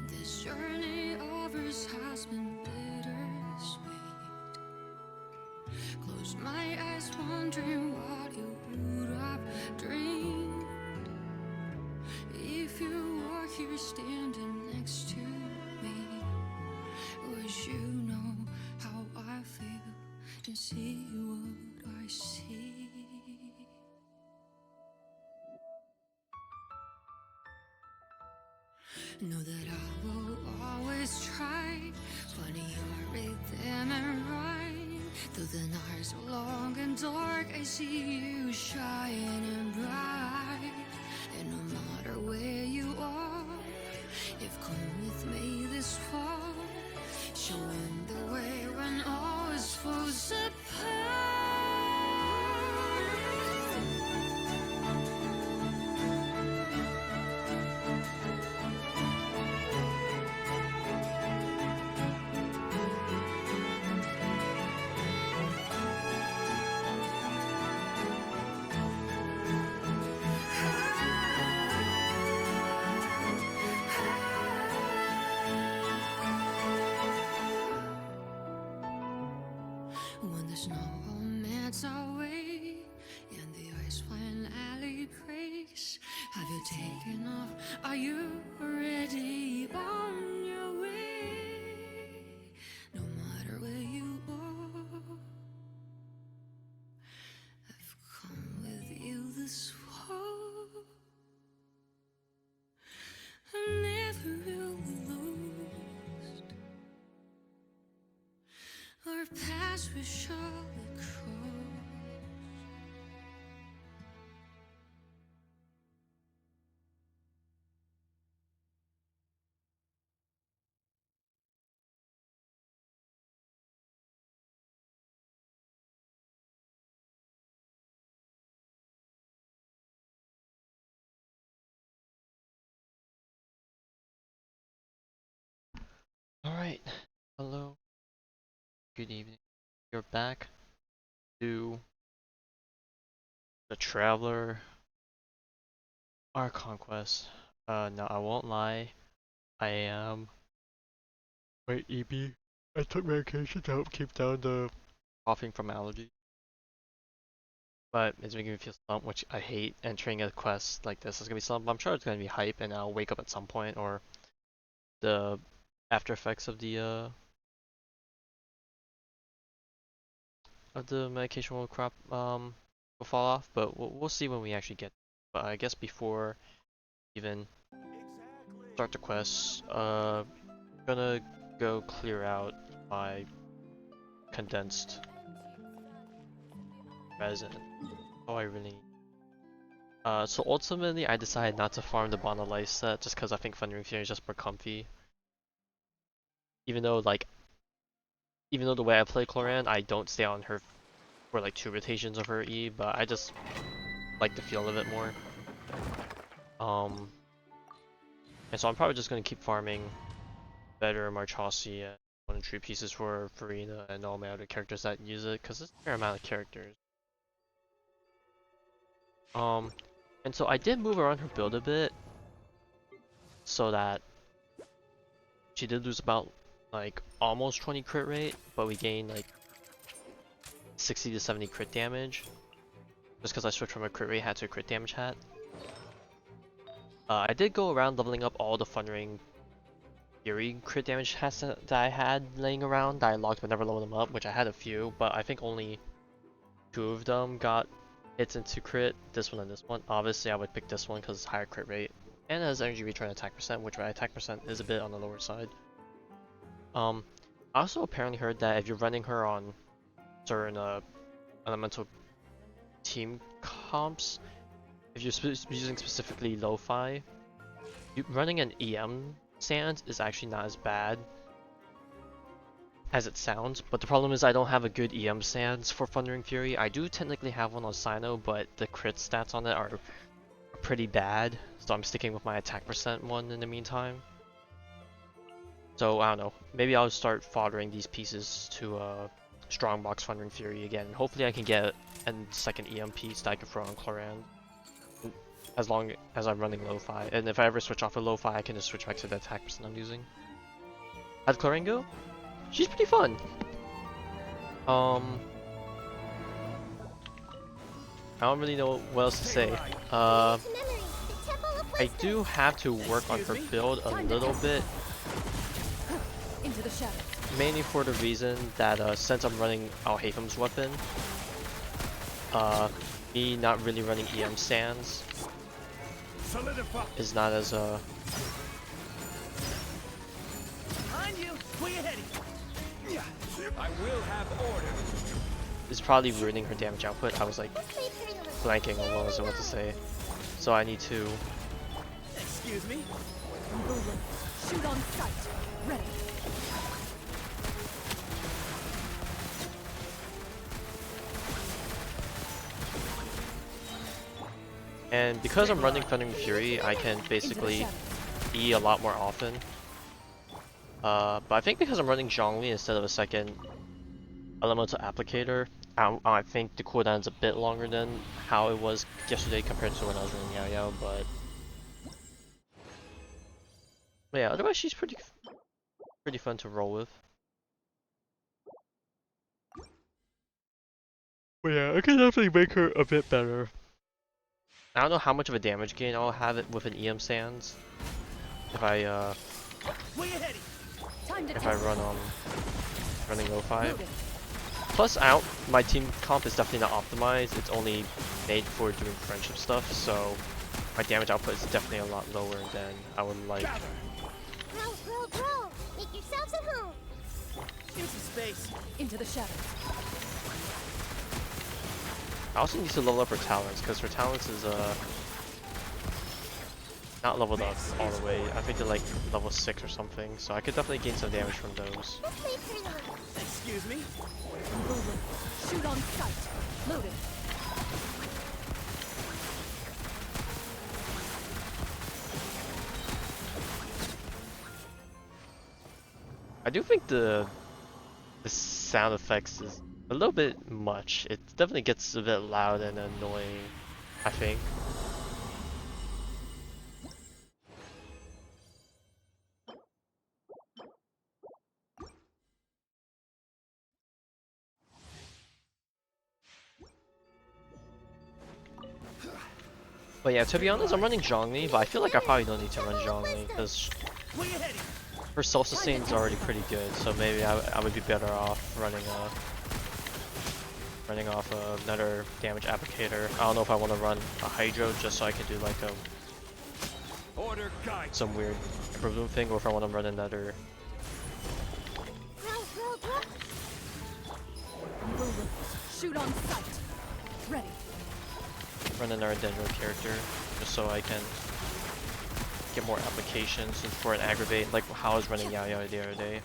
This journey of ours has been bittersweet. Close my eyes, wondering what you would have dreamed if you were here standing next to me. Wish you know how I feel and see what I see. Know that I will always try, finding your rhythm and rhyme. Though the nights are long and dark, I see you shining bright. And no matter where you are, you've come with me this far, showing the way when all is falls apart. When the snow melts away and the ice finally breaks, have you taken off? Are you already on your way? No matter where you are, I've come with you this far. I'm never really lost. Our paths will surely cross. Alright, hello, good evening. You're back to the Traveler Archon quest. Now I won't lie, I am quite EB. I took medication to help keep down the coughing from allergies. But it's making me feel stumped, which I hate. Entering a quest like this is gonna be something. I'm sure it's gonna be hype, and I'll wake up at some point, or the after effects of the medication will will fall off. But we'll see when we actually get. But I guess before even start the quest, gonna go clear out my condensed resin. Oh, I really. So ultimately, I decided not to farm the Bond Life set just because I think Thundering Fury is just more comfy. Even though the way I play Cloran, I don't stay on her for like 2 rotations of her E, but I just like the feel of it more. And so I'm probably just gonna keep farming better Marchasi and 1 tree pieces for Farina and all my other characters that use it, because there's a fair amount of characters. And so I did move around her build a bit, so that she did lose about like almost 20 crit rate, but we gained like 60 to 70 crit damage, just because I switched from a crit rate hat to a crit damage hat. I did go around leveling up all the Thundering Fury crit damage hats that I had laying around that I locked but never leveled them up, which I had a few, but I think only 2 of them got hits into crit, this one and this one. Obviously I would pick this one because it's higher crit rate and has energy return attack percent, which my attack percent is a bit on the lower side. I also apparently heard that if you're running her on certain elemental team comps, if you're using specifically lo-fi, running an EM Sand is actually not as bad as it sounds, but the problem is I don't have a good EM Sands for Thundering Fury. I do technically have one on Sino, but the crit stats on it are pretty bad, so I'm sticking with my attack percent one in the meantime. So I don't know, maybe I'll start foddering these pieces to Strongbox Thundering Fury again. Hopefully I can get a second EM piece that I can throw on Cloran. as long as I'm running lo-fi. And if I ever switch off of lo-fi, I can just switch back to the attack person I'm using. How'd Katheryne go? She's pretty fun. I don't really know what else to say. I do have to work on her build a little bit. Into the shadows. Mainly for the reason that since I'm running Al-Haytham's weapon, me not really running EM stands is not as Behind you, way ahead of you. I will have order. is probably ruining her damage output. I was like blanking on what I was about to say. So I need to Excuse me. Shoot on sight. Ready. and because I'm running Thundering Fury, I can basically E a lot more often. But I think because I'm running Zhongli instead of a second elemental applicator, I think the cooldown's a bit longer than how it was yesterday compared to when I was running Yao Yao, but yeah, otherwise she's pretty fun to roll with. But yeah, I can definitely make her a bit better. I don't know how much of a damage gain I'll have it with an EM Sands if I Way ahead. run running lo-fi. Plus my team comp is definitely not optimized. It's only made for doing friendship stuff, so my damage output is definitely a lot lower than I would like. Grow. Make yourselves at home. Into space. Into the shadows. I also need to level up her talents because her talents is not leveled up all the way. I think they're like level 6 or something, so I could definitely gain some damage from those. Let's wait for a little. Excuse me. Shoot on sight. Loaded. I do think the sound effects is a little bit much. It definitely gets a bit loud and annoying, I think. But yeah, to be honest, I'm running Zhongli, but I feel like I probably don't need to run Zhongli because Way ahead. her self sustain is already pretty good. So maybe I would be better off running off another damage applicator. I don't know if I want to run a Hydro just so I can do like Order guide. some weird improvement thing, or if I want to run another. Grow. Shoot on sight. Ready. Run another Dendro character just so I can get more applications for an aggravate, like how I was running Yao Yao the other day.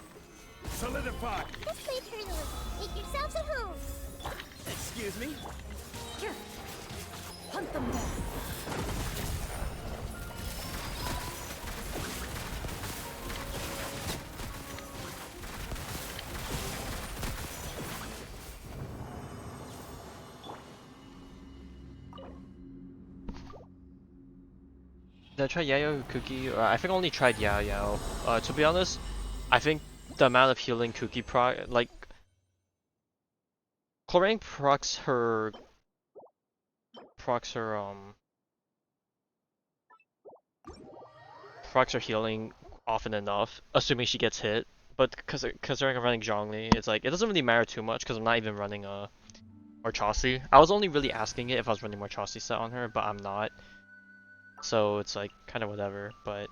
Solidify. Let's wait for a little. Make yourselves at home. Excuse me. Here. Hunt them down. Did I try Yao Yao Cookie? I think I only tried Yao Yao. To be honest, I think the amount of healing Cookie like Katheryne procs her healing often enough, assuming she gets hit. But considering I'm running Zhongli, it's like it doesn't really matter too much because I'm not even running Marchasi. I was only really asking it if I was running Marchasi set on her, but I'm not. So it's like kind of whatever. But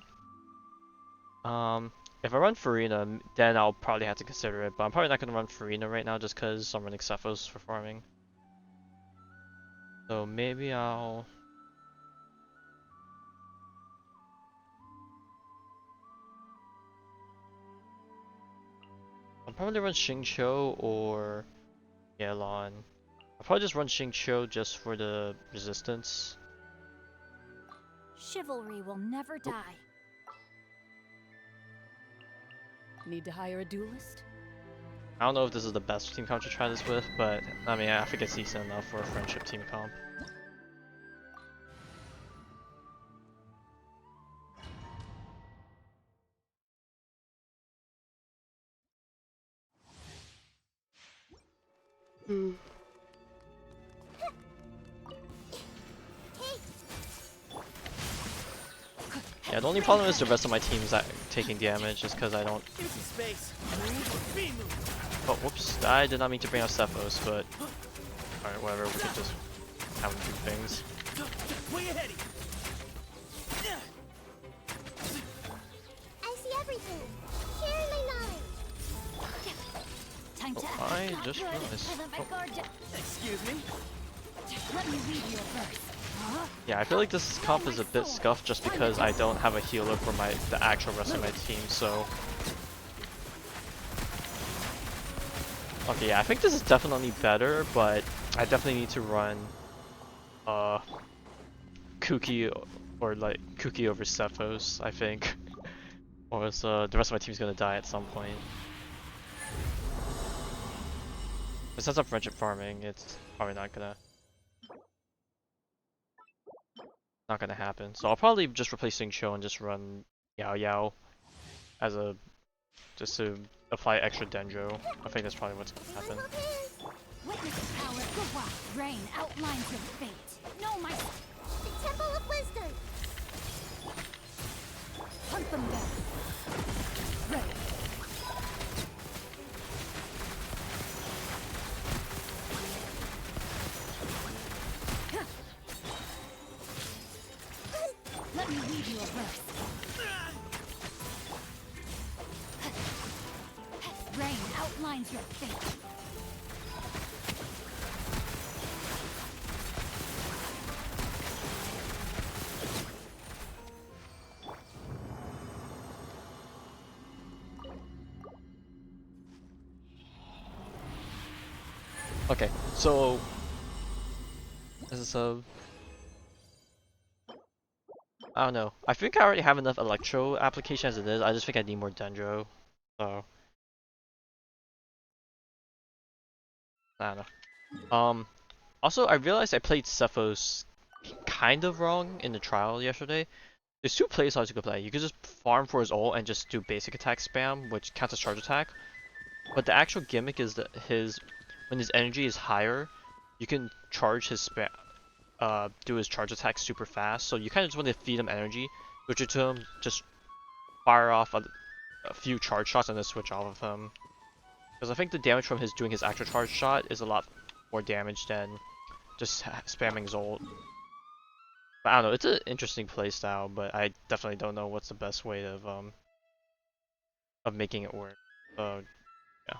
if I run Farina, then I'll probably have to consider it. But I'm probably not gonna run Farina right now just because I'm running Cephos for farming. So maybe I'll probably run Xingqiu or Yelan. I'll probably just run Xingqiu just for the resistance. Chivalry will never die. Need to hire a duelist? I don't know if this is the best team comp to try this with, but I mean I think it's decent enough for a friendship team comp. Yeah, the only problem is the rest of my team's taking damage just because I don't. Give some space. Speed move. Oh, whoops! I did not mean to bring out Cephos, but alright, whatever. We can just have him do things. Way ahead. I see everything. Surely knowledge. Time to Oh, I just Good. realized. I let my Oh, guard down. Excuse me. Let me read your verse. Huh? yeah, I feel like this comp is a bit scuffed just because I don't have a healer for the actual rest of my team. So. Okay, yeah, I think this is definitely better, but I definitely need to run Kuki or like Kuki over Cephos, I think. Or else the rest of my team's gonna die at some point. But since I'm friendship farming, it's probably not gonna happen. So I'll probably just replace Xingqiu and just run Yao Yao as a just to apply extra Dendro. I think that's probably what's gonna happen. Hold hands. Witness the power of the wild rain outlines your fate. Know my The Temple of Wisdom. hunt them down. Ready. Let me read you a verse. Rain outlines your fate. Okay, so this is I don't know. I think I already have enough Electro application as it is. I just think I need more Dendro. So I don't know. Also, I realized I played Cephos kind of wrong in the trial yesterday. There's two playstyles you could play. You could just farm for his ult and just do basic attack spam, which counts as charge attack. But the actual gimmick is that when his energy is higher, you can charge his spam, do his charge attack super fast. So you kind of just want to feed him energy, switch it to him, just fire off a few charge shots and then switch off of him. Because I think the damage from doing his actual charge shot is a lot more damage than just spamming his ult. But I don't know, it's an interesting playstyle, but I definitely don't know what's the best way of making it work. So yeah.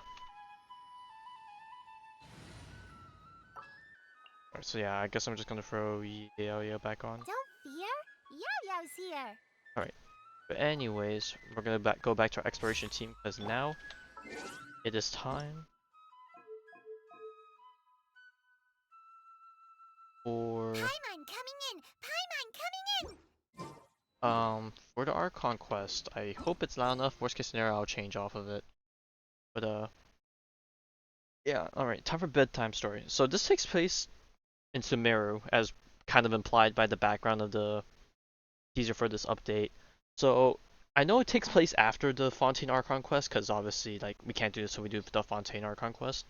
Alright, so yeah, I guess I'm just gonna throw Yao back on. Don't fear. Yao-Yao's here. Alright. But anyways, we're gonna go back to our exploration team because now it is time for Paimon coming in. Paimon coming in. for the Archon quest. I hope it's loud enough. Worst case scenario, I'll change off of it. But yeah. All right. Time for bedtime story. So this takes place in Sumeru, as kind of implied by the background of the teaser for this update. So I know it takes place after the Fontaine Archon quest, because obviously, like, we can't do this, so we do the Fontaine Archon quest.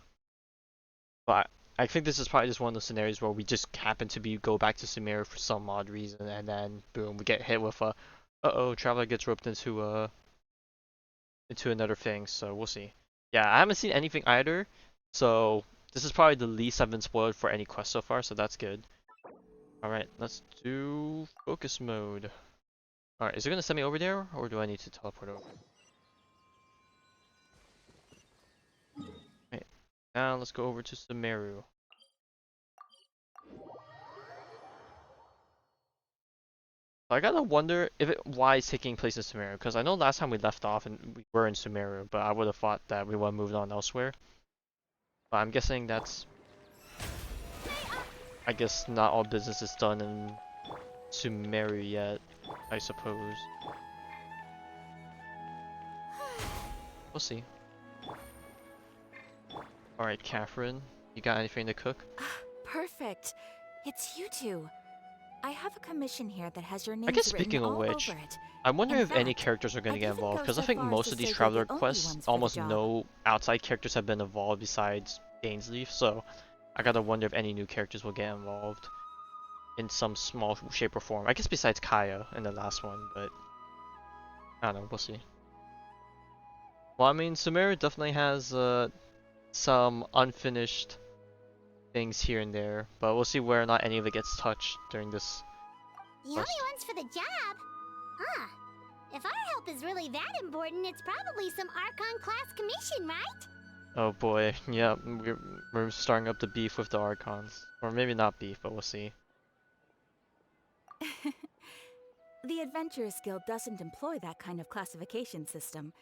But I think this is probably just one of those scenarios where we just happen to go back to Sumeru for some odd reason, and then boom, we get hit with a, uh-oh, Traveler gets roped into another thing. So we'll see. Yeah, I haven't seen anything either, so this is probably the least I've been spoiled for any quest so far, so that's good. Alright, let's do focus mode. Alright, is it gonna send me over there, or do I need to teleport over? Alright, now let's go over to Sumeru. I gotta wonder why it's taking place in Sumeru, because I know last time we left off and we were in Sumeru, but I would have thought that we would have moved on elsewhere. But I'm guessing that's... I guess not all business is done in Sumeru yet, I suppose. We'll see. Alright, Katheryne, you got anything to cook? Perfect. It's you two. I have a commission here that has your names I guess written speaking of all which, over it. I wonder In if any fact, characters are going to I'd get even involved, go because I so think far as most to of these say you're Traveler the only quests, ones for the almost job. no outside characters have been involved besides Dainsleif, so I gotta wonder if any new characters will get involved in some small shape or form. I guess besides Kaya in the last one, but I don't know, we'll see. Well, I mean, Sumeru definitely has some unfinished things here and there, but we'll see whether or not any of it gets touched during this. The only ones for the job? Huh. If our help is really that important, it's probably some Archon class commission, right? Oh boy, yeah, we're starting up the beef with the Archons. Or maybe not beef, but we'll see. The Adventurers Guild doesn't employ that kind of classification system.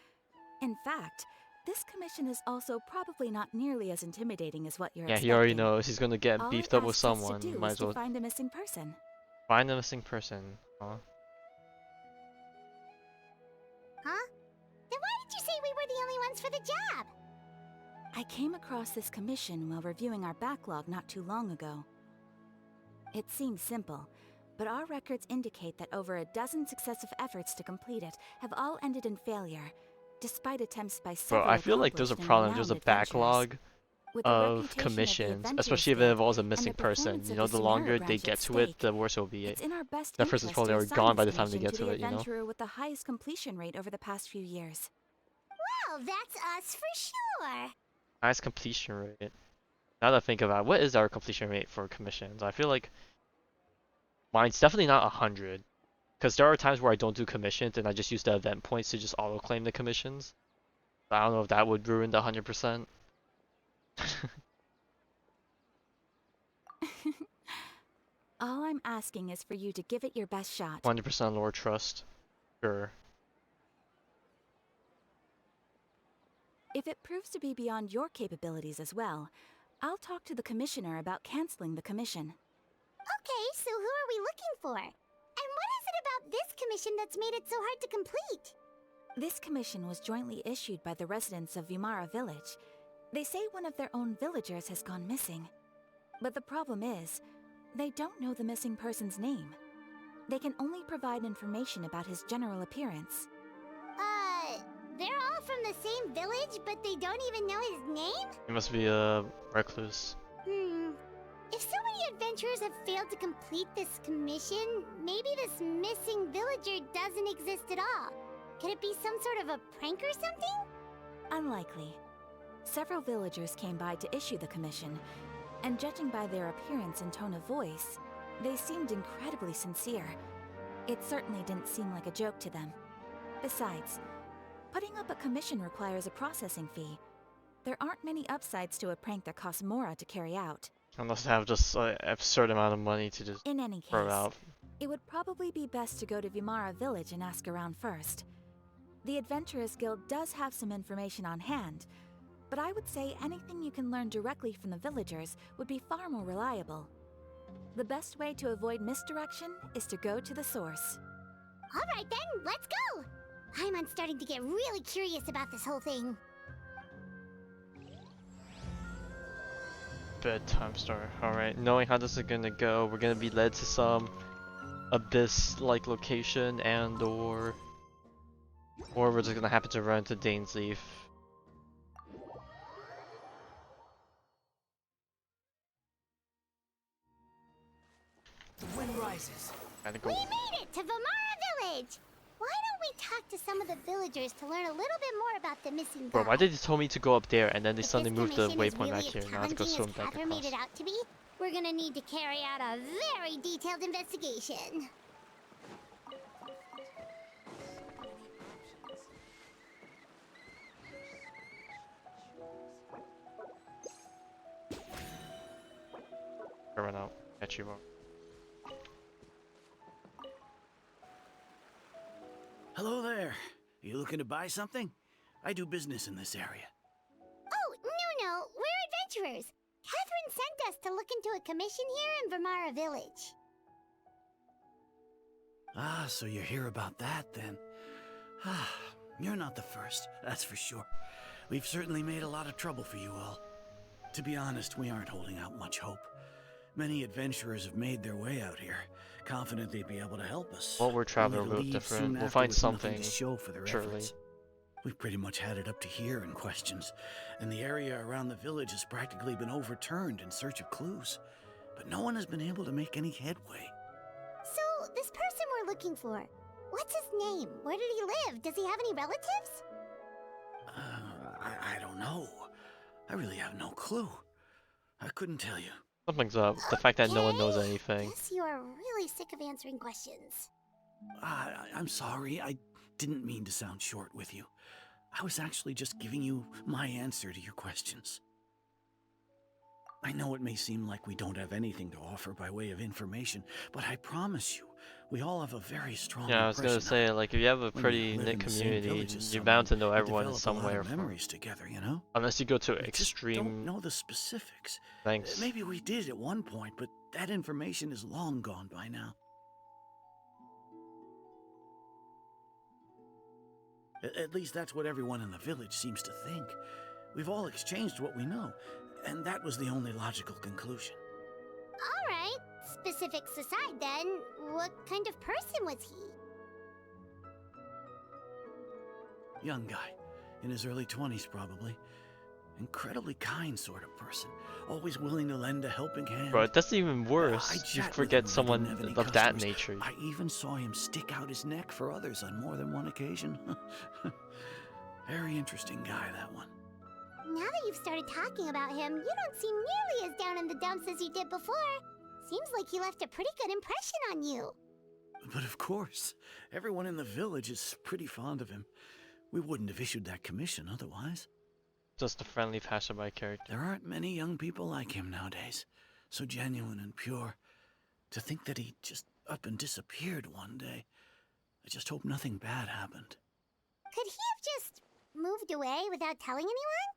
In fact, this commission is also probably not nearly as intimidating as what you're Yeah, expecting. he already knows he's gonna get All beefed it up with asks us someone. to do Might is as well to find a missing person. find the missing person. Huh? Huh? Then why did you say we were the only ones for the job? I came across this commission while reviewing our backlog not too long ago. It seems simple, but our records indicate that over a dozen successive efforts to complete it have all ended in failure, despite attempts by Bro, several I feel like there's a accomplished and problem. There's a renowned adventurers. backlog With the of reputation commissions, the Adventurers especially if it Guild involves a and missing the person. performance You of know, the the longer Sumeru they branch get at to it, stake, the worse it'll be. it's in our best That person's interest probably to already assign gone by this the time they commission get to the it, you know? adventurer with the highest completion rate over the past few years. Well, that's us for sure. Nice completion rate. Now that I think about it, what is our completion rate for commissions? I feel like mine's definitely not 100. Because there are times where I don't do commissions and I just use the event points to just auto-claim the commissions. I don't know if that would ruin the 100%. All I'm asking is for you to give it your best shot. 100% lore trust. Sure. If it proves to be beyond your capabilities as well, I'll talk to the commissioner about canceling the commission. Okay, so who are we looking for? And what is it about this commission that's made it so hard to complete? This commission was jointly issued by the residents of Vimara Village. They say one of their own villagers has gone missing. But the problem is, they don't know the missing person's name. They can only provide information about his general appearance. They're all from the same village, but they don't even know his name? He must be a recluse. If so many adventurers have failed to complete this commission, maybe this missing villager doesn't exist at all. Could it be some sort of a prank or something? Unlikely. Several villagers came by to issue the commission, and judging by their appearance and tone of voice, they seemed incredibly sincere. It certainly didn't seem like a joke to them. Besides, putting up a commission requires a processing fee. There aren't many upsides to a prank that costs Mora to carry out. Unless they have just an absurd amount of money to just In any throw case, out. it would probably be best to go to Vimara Village and ask around first. The Adventurers Guild does have some information on hand, but I would say anything you can learn directly from the villagers would be far more reliable. The best way to avoid misdirection is to go to the source. Alright then, let's go! I'm starting to get really curious about this whole thing. Bedtime story. Alright, knowing how this is gonna go, we're gonna be led to some abyss-like location and or we're just gonna happen to run into Dainsleif. The wind rises. Gotta We go. made it to Vimara Village! Why don't we talk to some of the villagers to learn a little bit more about the missing Bro, god? why did you tell me to go up there and then they If suddenly this moved the commission is waypoint back really here? as Now I have to go challenging swim as back Katheryne made across. it out to be, we're gonna need to carry out a very detailed investigation. Run out. Catch you. Hello there. You looking to buy something? I do business in this area. Oh, no, we're adventurers. Katheryne sent us to look into a commission here in Vimara Village. Ah, so you're here about that then. Ah, you're not the first, that's for sure. We've certainly made a lot of trouble for you all. To be honest, we aren't holding out much hope. Many adventurers have made their way out here, confident they'd be able to help us. Well, we're traveler only to route leave different. soon We'll after find with nothing something, to show for their surely. efforts. We've pretty much had it up to here in questions, and the area around the village has practically been overturned in search of clues. But no one has been able to make any headway. So, this person we're looking for, what's his name? Where did he live? Does he have any relatives? I don't know. I really have no clue. I couldn't tell you. Something's up. The fact that no one knows Okay. anything. Guess you are really sick of answering questions. I'm sorry. I didn't mean to sound short with you. I was actually just giving you my answer to your questions. I know it may seem like we don't have anything to offer by way of information, but I promise you, we all have a very strong Yeah, I was gonna say, like, if you have a When you pretty live knit in the same community, village as you're bound to know someone, you everyone in develop some a lot way or of form. memories together, you know? Unless you go to We just extreme don't know the specifics. lengths. Maybe we did at one point, but that information is long gone by now. At least that's what everyone in the village seems to think. We've all exchanged what we know, and that was the only logical conclusion. Alright, specifics aside then, what kind of person was he? Young guy, in his early 20s probably. Incredibly kind sort of person, always willing to lend a helping hand. Bro, that's even worse. I'd You chat with forget him when I someone didn't have any of that customers. nature. I even saw him stick out his neck for others on more than one occasion. Very interesting guy, that one. Now that you've started talking about him, you don't seem nearly as down in the dumps as you did before. Seems like he left a pretty good impression on you. But of course, everyone in the village is pretty fond of him. We wouldn't have issued that commission otherwise. Just a friendly passerby character. There aren't many young people like him nowadays. So genuine and pure. To think that he just up and disappeared one day. I just hope nothing bad happened. Could he have just moved away without telling anyone?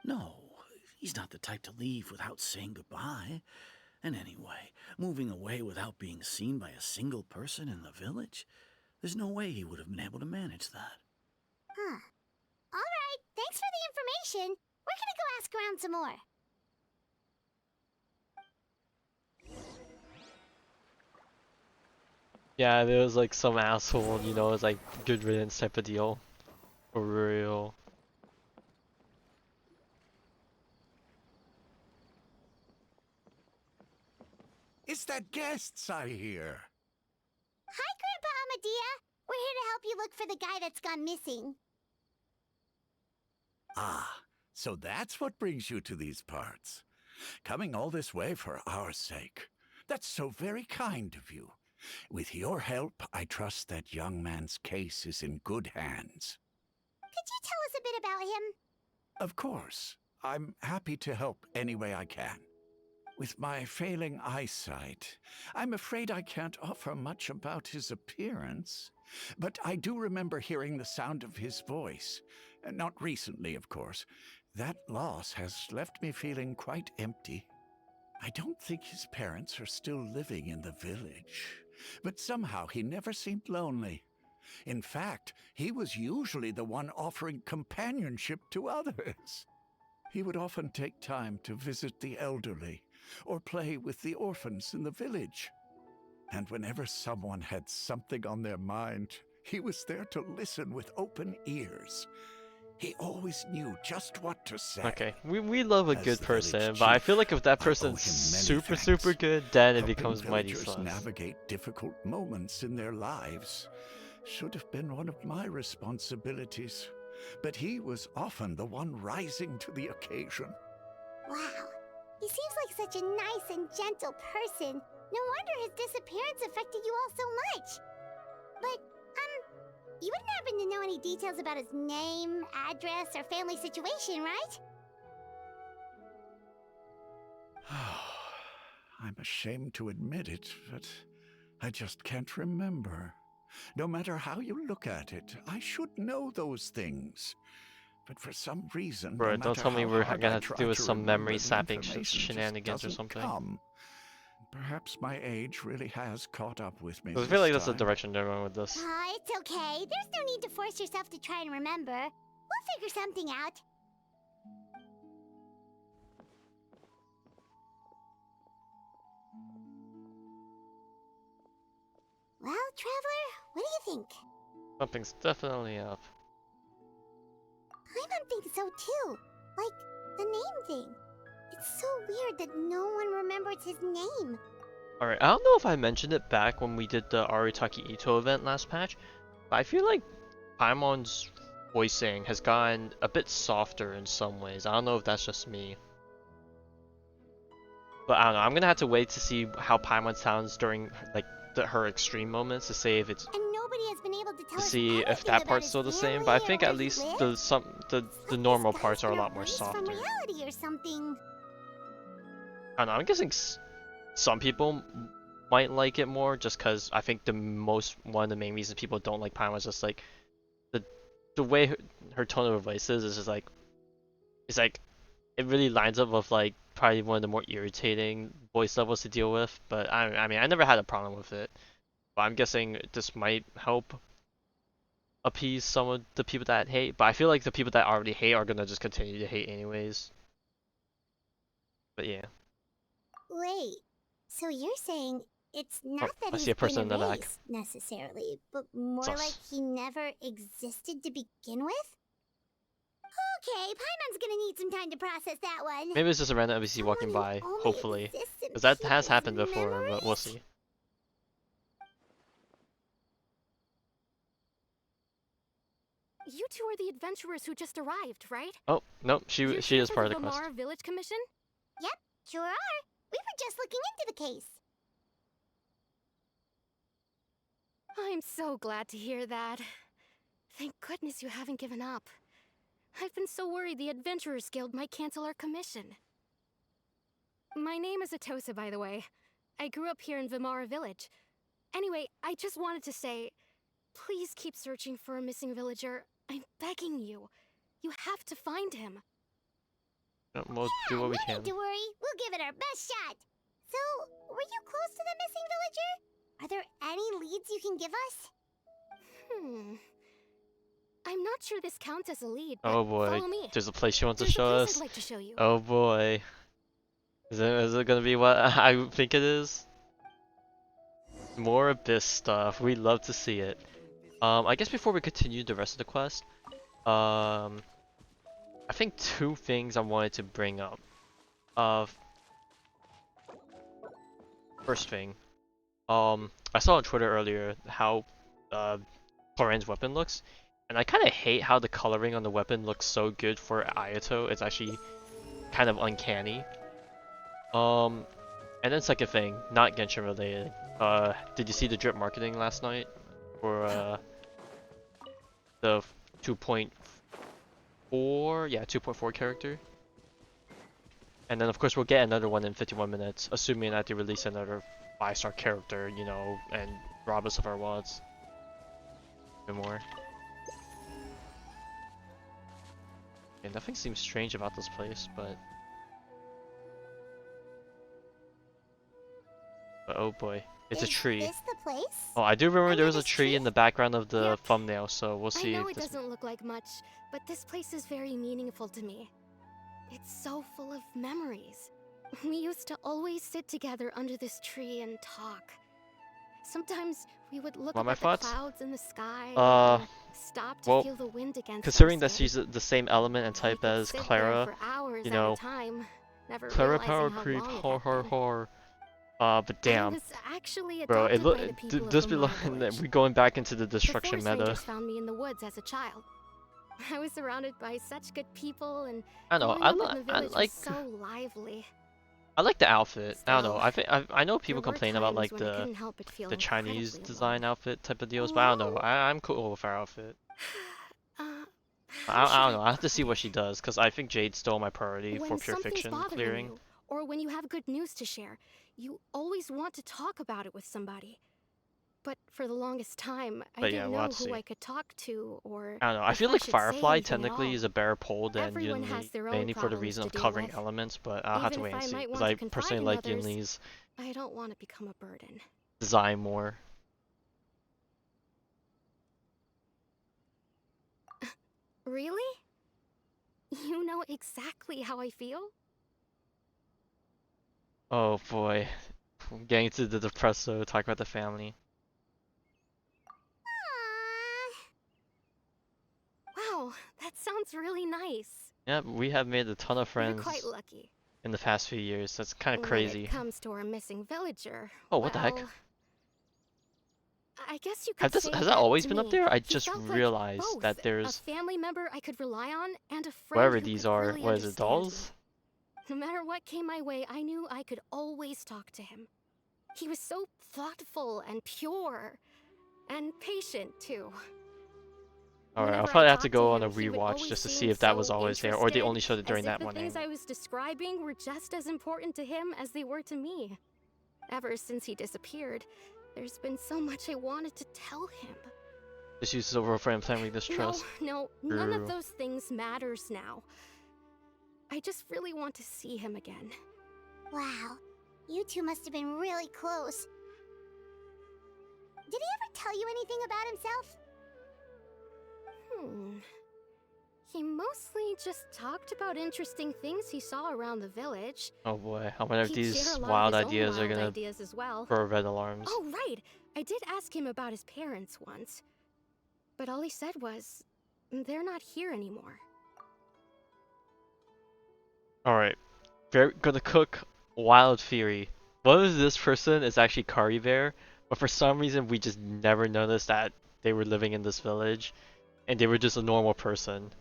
No, he's not the type to leave without saying goodbye. And anyway, moving away without being seen by a single person in the village? There's no way he would have been able to manage that. Huh. Alright, thanks for the information. We're gonna go ask around some more. Yeah, there was like some asshole, you know, it's like good riddance type of deal. For real. It's that guests I hear. Hi, Grandpa Amadea. We're here to help you look for the guy that's gone missing. Ah, so that's what brings you to these parts. Coming all this way for our sake. That's so very kind of you. With your help, I trust that young man's case is in good hands. Could you tell us a bit about him? Of course. I'm happy to help any way I can. With my failing eyesight, I'm afraid I can't offer much about his appearance. But I do remember hearing the sound of his voice. Not recently, of course. That loss has left me feeling quite empty. I don't think his parents are still living in the village. But somehow he never seemed lonely. In fact, he was usually the one offering companionship to others. He would often take time to visit the elderly or play with the orphans in the village. And whenever someone had something on their mind, he was there to listen with open ears. He always knew just what to say. Okay, we love a As good the person, village but I chief, feel like if that I owe person's him many super thanks. good, then it Helping becomes mighty villagers sus. navigate difficult moments in their lives should have been one of my responsibilities. But he was often the one rising to the occasion. Wow. He seems like such a nice and gentle person. No wonder his disappearance affected you all so much. But, you wouldn't happen to know any details about his name, address, or family situation, right? I'm ashamed to admit it, but I just can't remember. No matter how you look at it, I should know those things. But for some reason, Bro, no don't matter tell me how we're hard gonna I have to try deal with to some remember, memory the sapping information just shenanigans or doesn't something. come. Perhaps my age really has caught up with me. I feel this like that's the time. direction they're going with this. It's okay. There's no need to force yourself to try and remember. We'll figure something out. Well, Traveler, what do you think? Something's definitely up. Paimon thinks so too. Like, the name thing. It's so weird that no one remembers his name. Alright, I don't know if I mentioned it back when we did the Aritaki Ito event last patch, but I feel like Paimon's voicing has gotten a bit softer in some ways. I don't know if that's just me. But I don't know, I'm gonna have to wait to see how Paimon sounds during like her extreme moments to say if it's And nobody has been able to tell to us see if anything that about part's his still the same. family But I or think where at he least lives. the Like normal this guy's parts are a been lot more erased softer. from reality or something. I don't know, I'm guessing some people might like it more just because I think one of the main reasons people don't like Paimon is just like the way her tone of voice is just like it's like it really lines up with like probably one of the more irritating voice levels to deal with. But I mean I never had a problem with it. But I'm guessing this might help appease some of the people that hate. But I feel like the people that already hate are gonna just continue to hate anyways. But yeah. Wait, so you're saying it's not that I he's see a person been in the back. erased necessarily, but more It's us. like he never existed to begin with? Okay, Paimon's gonna need some time to process that one. Maybe it's just a random NPC Someone walking who by, only hopefully. exists in Because that has people's happened before, but we'll memories? see. You two are the adventurers who just arrived, right? Oh, nope, You're she here is for part of the the quest. Vamara Village Commission? Yep, sure are. We were just looking into the case. I'm so glad to hear that. Thank goodness you haven't given up. I've been so worried the Adventurers Guild might cancel our commission. My name is Atosa, by the way. I grew up here in Vamara Village. Anyway, I just wanted to say, please keep searching for a missing villager. I'm begging you. You have to find him. We'll do what we No can. need to worry. We'll give it our best shot. So, were you close to the missing villager? Are there any leads you can give us? I'm not sure this counts as a lead, but Oh boy, follow me. there's a place she wants to There's a show place us. I'd like to show you. Oh boy. Is it gonna be what I think it is? More Abyss stuff. We love to see it. I guess before we continue the rest of the quest, I think two things I wanted to bring up. First thing, I saw on Twitter earlier how Katheryne's weapon looks, and I kind of hate how the coloring on the weapon looks so good for Ayato. It's actually kind of uncanny. And then second thing, not Genshin related. Did you see the drip marketing last night for the 2.4? Yeah, 2.4 character. And then of course we'll get another one in 51 minutes, assuming that they release another 5-star character, you know, and rob us of our wallets. A bit more. And nothing seems strange about this place, but oh boy, it's a tree. Is this the place? Oh, I do remember Under there was a this tree tree? in the background of the Yep. thumbnail, so we'll I see know if it this. doesn't look like much, but this place is very meaningful to me. It's so full of memories. We used to always sit together under this tree and talk. Sometimes we would look Want up my at the thoughts? clouds in the sky Uh, and stop to well, feel the wind against Considering our that skin. she's the same element and We type could as sit there Clara, for hours you at know, a time, never Clara realizing power how creep, long it har had har been. har. But I damn, was actually bro, adopted it look by the people of does be Vamara like Village. we going back into the The destruction forest meta. rangers found me in the woods as a child. I was surrounded by such good people, and I know, growing up in the village was so lively. I like the outfit. I don't know. Still, I think I know people there were complain about times like when I couldn't help but feel the Chinese incredibly design alone. outfit type of deals, but I don't know. I'm cool with our outfit. How should I don't know. I have to put see what she it? does, because I think Jade's still my priority for When pure something's fiction bothering clearing. you, or when you have good news to share, you always want to talk about it with somebody. But for the longest time, I But yeah, didn't we'll know have to who see. I could talk to, or I don't know. I if feel like should say Firefly anything at technically all. is a better pull than Everyone Yunli, has their own mainly for the problems reason to of deal covering with. elements, but I'll have to Even wait if and I see, might because want to I confide personally in like others, Yunli's I don't want to become a burden. design more. Really? You know exactly how I feel? Oh boy. I'm getting to the depresso, talk about the family. Aww. sounds really nice. Yeah, we have made a ton of You're friends quite lucky. in the past few years. That's kind of When crazy. it comes to our missing villager, Oh, what the heck? well, I guess you could say Has that that always to been up me, there? I he just felt like realized both that a there's family member I could rely on and a friend whatever who these could are. really What is it, understand dolls? me. No matter what came my way, I knew I could always talk to him. He was so thoughtful and pure, and patient too. Alright, I'll Whenever I probably have to talked go on him, a he would rewatch always just to seem see if that was so always there, or they interested, only showed it during as if that the one things angle. I was describing were just as important to him as they were to me. Ever since he disappeared, there's been so much I wanted to tell him. Just use over a friend family distrust. No, none True. of those things matters now. I just really want to see him again. Wow, you two must have been really close. Did he ever tell you anything about himself? He mostly just talked about interesting things he saw around the village. Oh boy, how many of He'd these share a lot wild of his own ideas are wild gonna ideas as well. throw red alarms? Oh, right. I did ask him about his parents once. But all he said was, they're not here anymore. Alright, very gonna cook wild theory. What if this person is actually Kari Bear, but for some reason we just never noticed that they were living in this village, and they were just a normal person.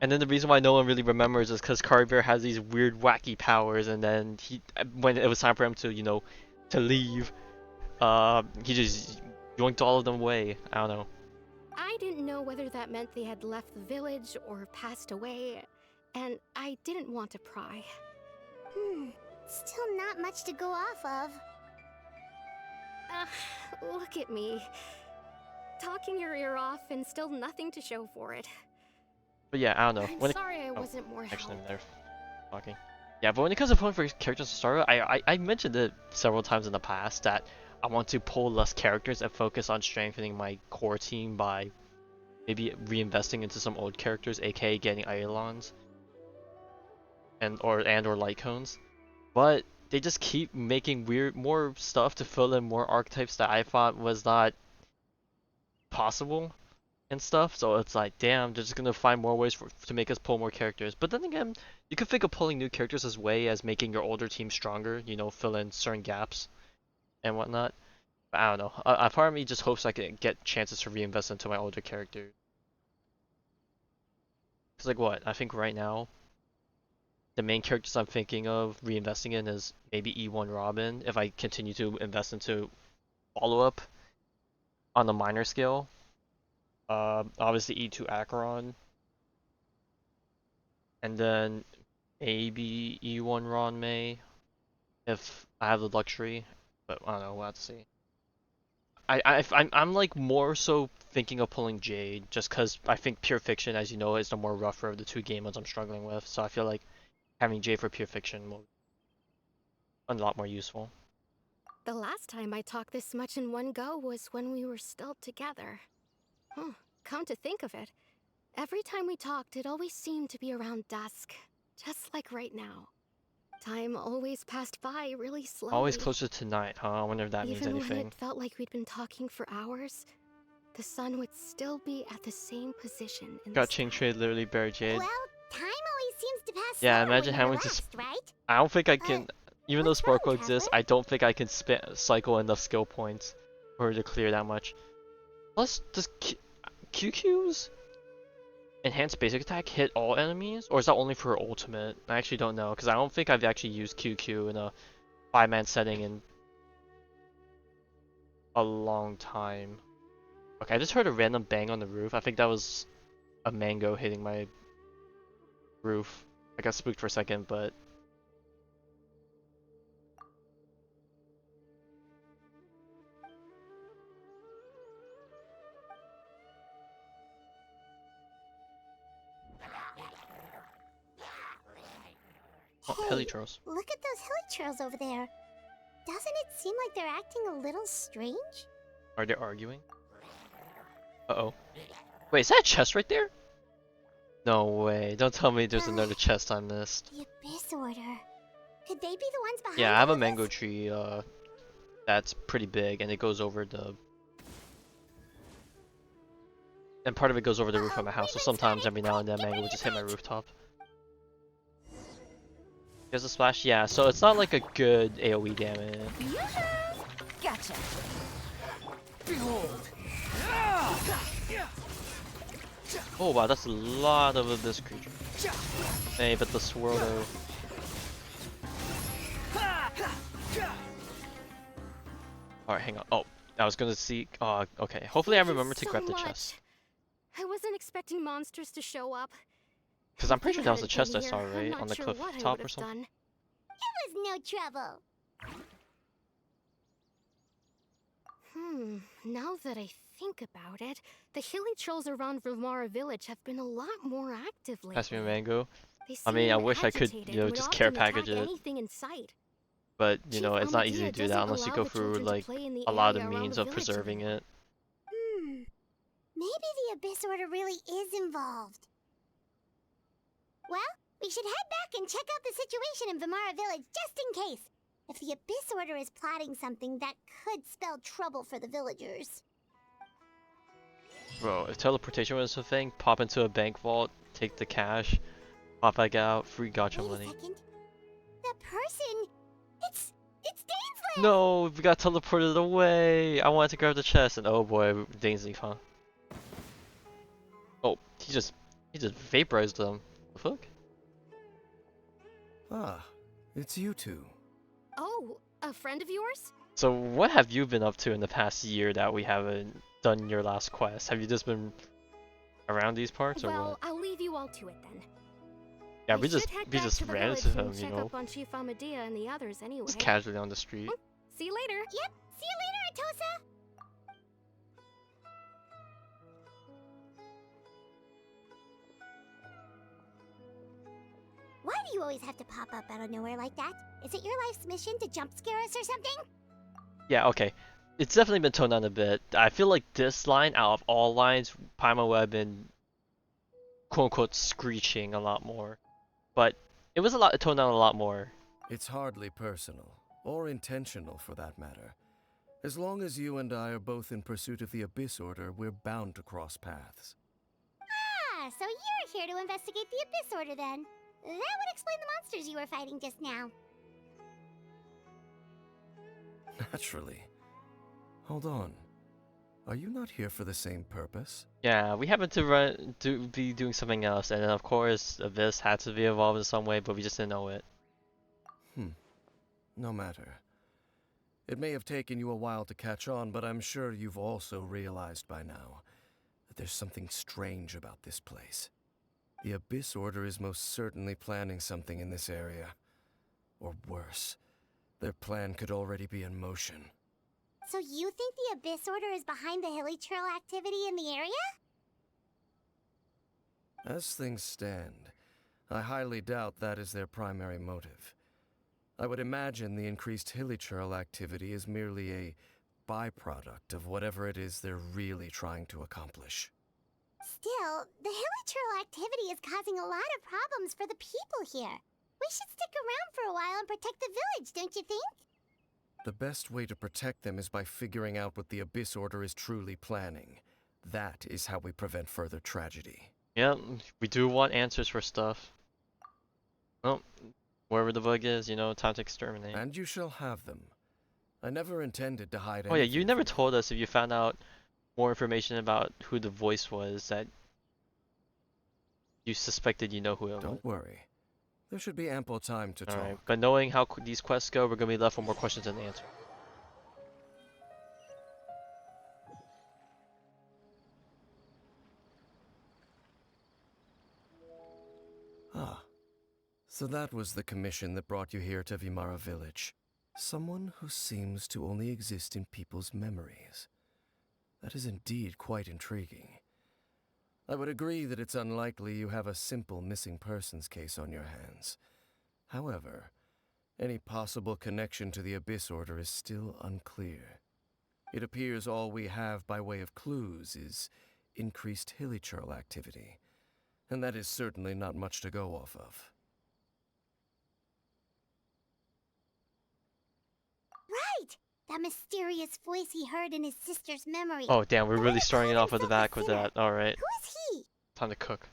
And then the reason why no one really remembers is because Kari Bear has these weird wacky powers, and then when it was time for him to, you know, to leave, he just yoinked all of them away. I don't know. I didn't know whether that meant they had left the village or passed away, and I didn't want to pry. Still not much to go off of. Look at me. Talking your ear off and still nothing to show for it. But yeah, I don't know. I'm sorry I wasn't more Actually, help. they're talking. Yeah, but when it comes to pulling for characters to start with, I mentioned it several times in the past that I want to pull less characters and focus on strengthening my core team by maybe reinvesting into some old characters, aka getting Eidolons and or light cones. But they just keep making more stuff to fill in more archetypes that I thought was not possible and stuff. So it's like, damn, they're just gonna find more ways to make us pull more characters. But then again, you can think of pulling new characters as way as making your older team stronger. You know, fill in certain gaps and whatnot. But I don't know. A part of me just hopes I can get chances to reinvest into my older characters. Cause like what? I think right now, the main characters I'm thinking of reinvesting in is maybe E1 Robin, if I continue to invest into follow-up on the minor scale. Obviously E2 Acheron. And then maybe E1 Ron if I have the luxury. But I don't know, we'll have to see. I'm like more so thinking of pulling Jade, just because I think Pure Fiction, as you know, is the more rougher of the two game modes I'm struggling with. So I feel like having Jade for Pure Fiction will be a lot more useful. The last time I talked this much in one go was when we were still together. Come to think of it, every time we talked, it always seemed to be around dusk, just like right now. Time always passed by really slowly. Always closer to night, huh? I wonder if that means Even anything. when it felt like we'd been talking for hours, the sun would still be at the same position in Got the Chain sky. Trade literally Bear Jade. Well, time always seems to pass Yeah, slower imagine when you're having to relaxed, right? I don't think I can, even though what's wrong, Sparkle exists, Traveler? I don't think I can cycle enough skill points for her to clear that much. Plus, does QQ's enhanced basic attack hit all enemies? Or is that only for her ultimate? I actually don't know, because I don't think I've actually used QQ in a 5-man setting in a long time. Okay, I just heard a random bang on the roof. I think that was a mango hitting my roof. I got spooked for a second, but... Oh, Hey, Heliotros. look at those helitrails over there. Doesn't it seem like they're acting a little strange? Are they arguing? Uh-oh. Wait, is that a chest right there? No way. Don't tell me there's another chest I missed. The Abyss Order. Could they be the ones behind Yeah, I have all a of mango this? tree that's pretty big and it goes over the And part of it goes over the roof of my house, so we've been sometimes spotted. every now and then Get Mango ready would to just hit my fight. rooftop. There's a splash? Yeah, so it's not like a good AoE damage. Gotcha. Behold. Oh wow, that's a lot of this creature. Hey, but the Swirler. Alright, hang on. Oh, I was gonna see. Oh, okay. Hopefully I Thank you remember to so grab the much. chest. I wasn't expecting monsters to show up. Because I'm If pretty you sure that was the hadn't chest I been saw, here, I'm right? not On the sure cliff what I top would or have something? done. It was no trouble. Now that I think about it, the hilly trolls around Vimara village have been a lot more active lately. Pass me a mango. They I mean, I seem wish I could, agitated you know, and would just care often package attack it. anything in sight. But, you know, Chief it's not easy to Amadea do that doesn't unless you allow go the through, children to like, play in the a lot of area around means the of village preserving anymore. it. Maybe the Abyss Order really is involved. Well, we should head back and check out the situation in Vimara village just in case. If the Abyss Order is plotting something that could spell trouble for the villagers. Bro, if teleportation was a thing, pop into a bank vault, take the cash, pop back out, free gacha Wait a money. second. The person... It's Dainsleif! No, we got teleported away. I wanted to grab the chest, and oh boy, Dainsleif, huh? Oh, he just vaporized them. The fuck? Ah, it's you two. Oh, a friend of yours? So what have you been up to in the past year that we haven't done your last quest? Have you just been around these parts or Well, what? I'll leave you all to it then. Yeah, I we just should head we back just to the ran village into and him, you check know, up on Chief Amadea and the others anyway. just casually on the street. See you later. Yep, see you later, Atosa! Why do you always have to pop up out of nowhere like that? Is it your life's mission to jump scare us or something? Yeah, okay. It's definitely been toned down a bit. I feel like this line, out of all lines, Paimon would have been quote-unquote screeching a lot more. But it was toned down a lot more. It's hardly personal, or intentional for that matter. As long as you and I are both in pursuit of the Abyss Order, we're bound to cross paths. Ah, so you're here to investigate the Abyss Order then. That would explain the monsters you were fighting just now. Naturally. Hold on. Are you not here for the same purpose? Yeah, we happened to be doing something else, and then of course Abyss had to be involved in some way, but we just didn't know it. No matter. It may have taken you a while to catch on, but I'm sure you've also realized by now that there's something strange about this place. The Abyss Order is most certainly planning something in this area. Or worse, their plan could already be in motion. So you think the Abyss Order is behind the hilly trail activity in the area? As things stand, I highly doubt that is their primary motive. I would imagine the increased hilichurl activity is merely a byproduct of whatever it is they're really trying to accomplish. Still, the hilichurl activity is causing a lot of problems for the people here. We should stick around for a while and protect the village, don't you think? The best way to protect them is by figuring out what the Abyss Order is truly planning. That is how we prevent further tragedy. Yep, we do want answers for stuff. Well, wherever the bug is, you know, time to exterminate. And you shall have them. I never intended to hide Oh yeah, you anything never from told us if you found out more information about who the voice was that you suspected you know who it was. Don't worry. There should be ample time to talk. Alright, but knowing how these quests go, we're gonna be left with more questions than answers. Ah, so that was the commission that brought you here to Vimara village. Someone who seems to only exist in people's memories. That is indeed quite intriguing. I would agree that it's unlikely you have a simple missing persons case on your hands. However, any possible connection to the Abyss Order is still unclear. It appears all we have by way of clues is increased hilichurl activity, and that is certainly not much to go off of. Right! That mysterious voice he heard in his sister's memory. Oh damn, we're The one really who starting it called off at the himself a back with sinner. that. Alright, Who is he? time to cook.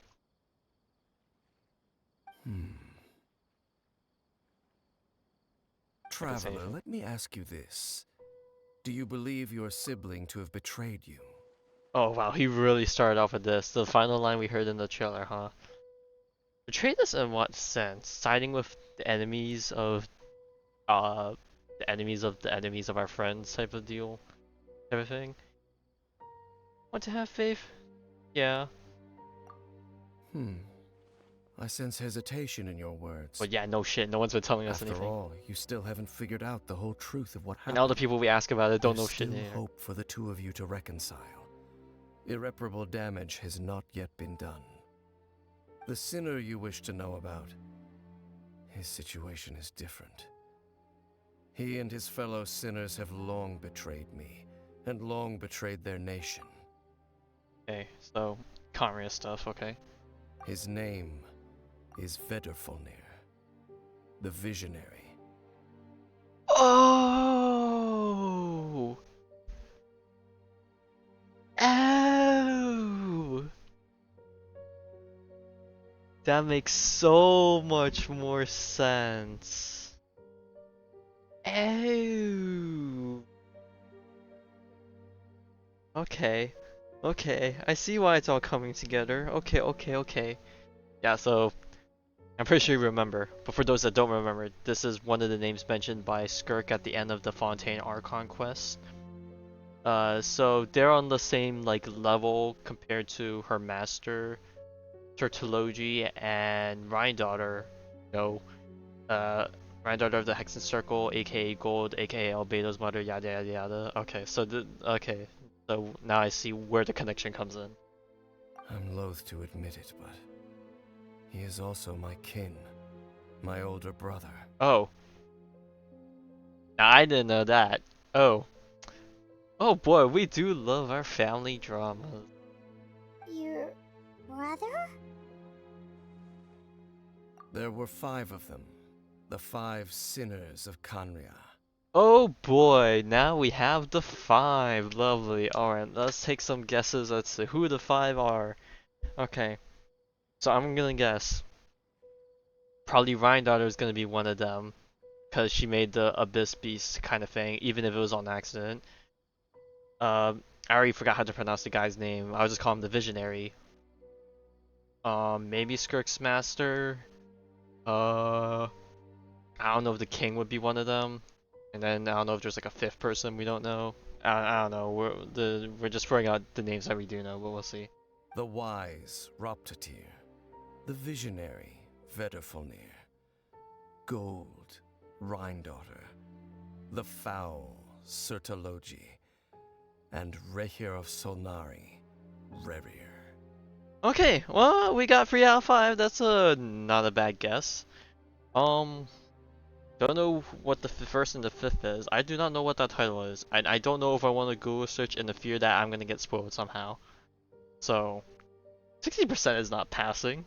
Traveler, anything. let me ask you this. Do you believe your sibling to have betrayed you? Oh wow, he really started off with this. The final line we heard in the trailer, huh? Betrayed us in what sense? Siding with the enemies of the enemies of the enemies of our friends type of deal? Type of thing? Want to have faith? Yeah. I sense hesitation in your words. But yeah, no shit, no one's been telling us After anything. all, you still haven't figured out the whole truth of what happened. And all the people we ask about it don't There's know shit still either. hope for the two of you to reconcile. Irreparable damage has not yet been done. The sinner you wish to know about, his situation is different. He and his fellow sinners have long betrayed me, and long betrayed their nation. Okay, so Conria stuff, okay. His name is Vedderfolnir, the Visionary. Oh! Oh! That makes so much more sense. Oh! Okay. Okay, I see why it's all coming together. Okay, okay, okay. Yeah, so I'm pretty sure you remember, but for those that don't remember, this is one of the names mentioned by Skirk at the end of the Fontaine Archon quest. So they're on the same like level compared to her master, Tertology, and Rhine-Daughter. Rhine-Daughter of the Hexen Circle, aka Gold, aka Albedo's mother, yada yada yada. Okay, so so now I see where the connection comes in. I'm loath to admit it, but he is also my kin, my older brother. Oh. I didn't know that. Oh. Oh boy, we do love our family dramas. Your brother? There were 5 of them, the 5 sinners of Kanria. Oh boy, now we have the 5. Lovely. Alright, let's take some guesses as to who the 5 are. Okay. So I'm gonna guess. Probably Rhine-Daughter is gonna be one of them. Because she made the Abyss Beast kind of thing, even if it was on accident. I already forgot how to pronounce the guy's name. I'll just call him the Visionary. Maybe Skirk's Master. I don't know if the King would be one of them. And then I don't know if there's like a 5th person we don't know. I don't know. We're just throwing out the names that we do know, but we'll see. The wise Roptatir, the visionary Vedderfolnir, Gold Rhine-Daughter, the foul Sertologi, and Rehir of Solnari, Rerir. Okay, well, we got 3 out of 5. That's not a bad guess. Don't know what the first and the 5th is. I do not know what that title is. I don't know if I want to Google search in the fear that I'm gonna get spoiled somehow. So, 60% is not passing.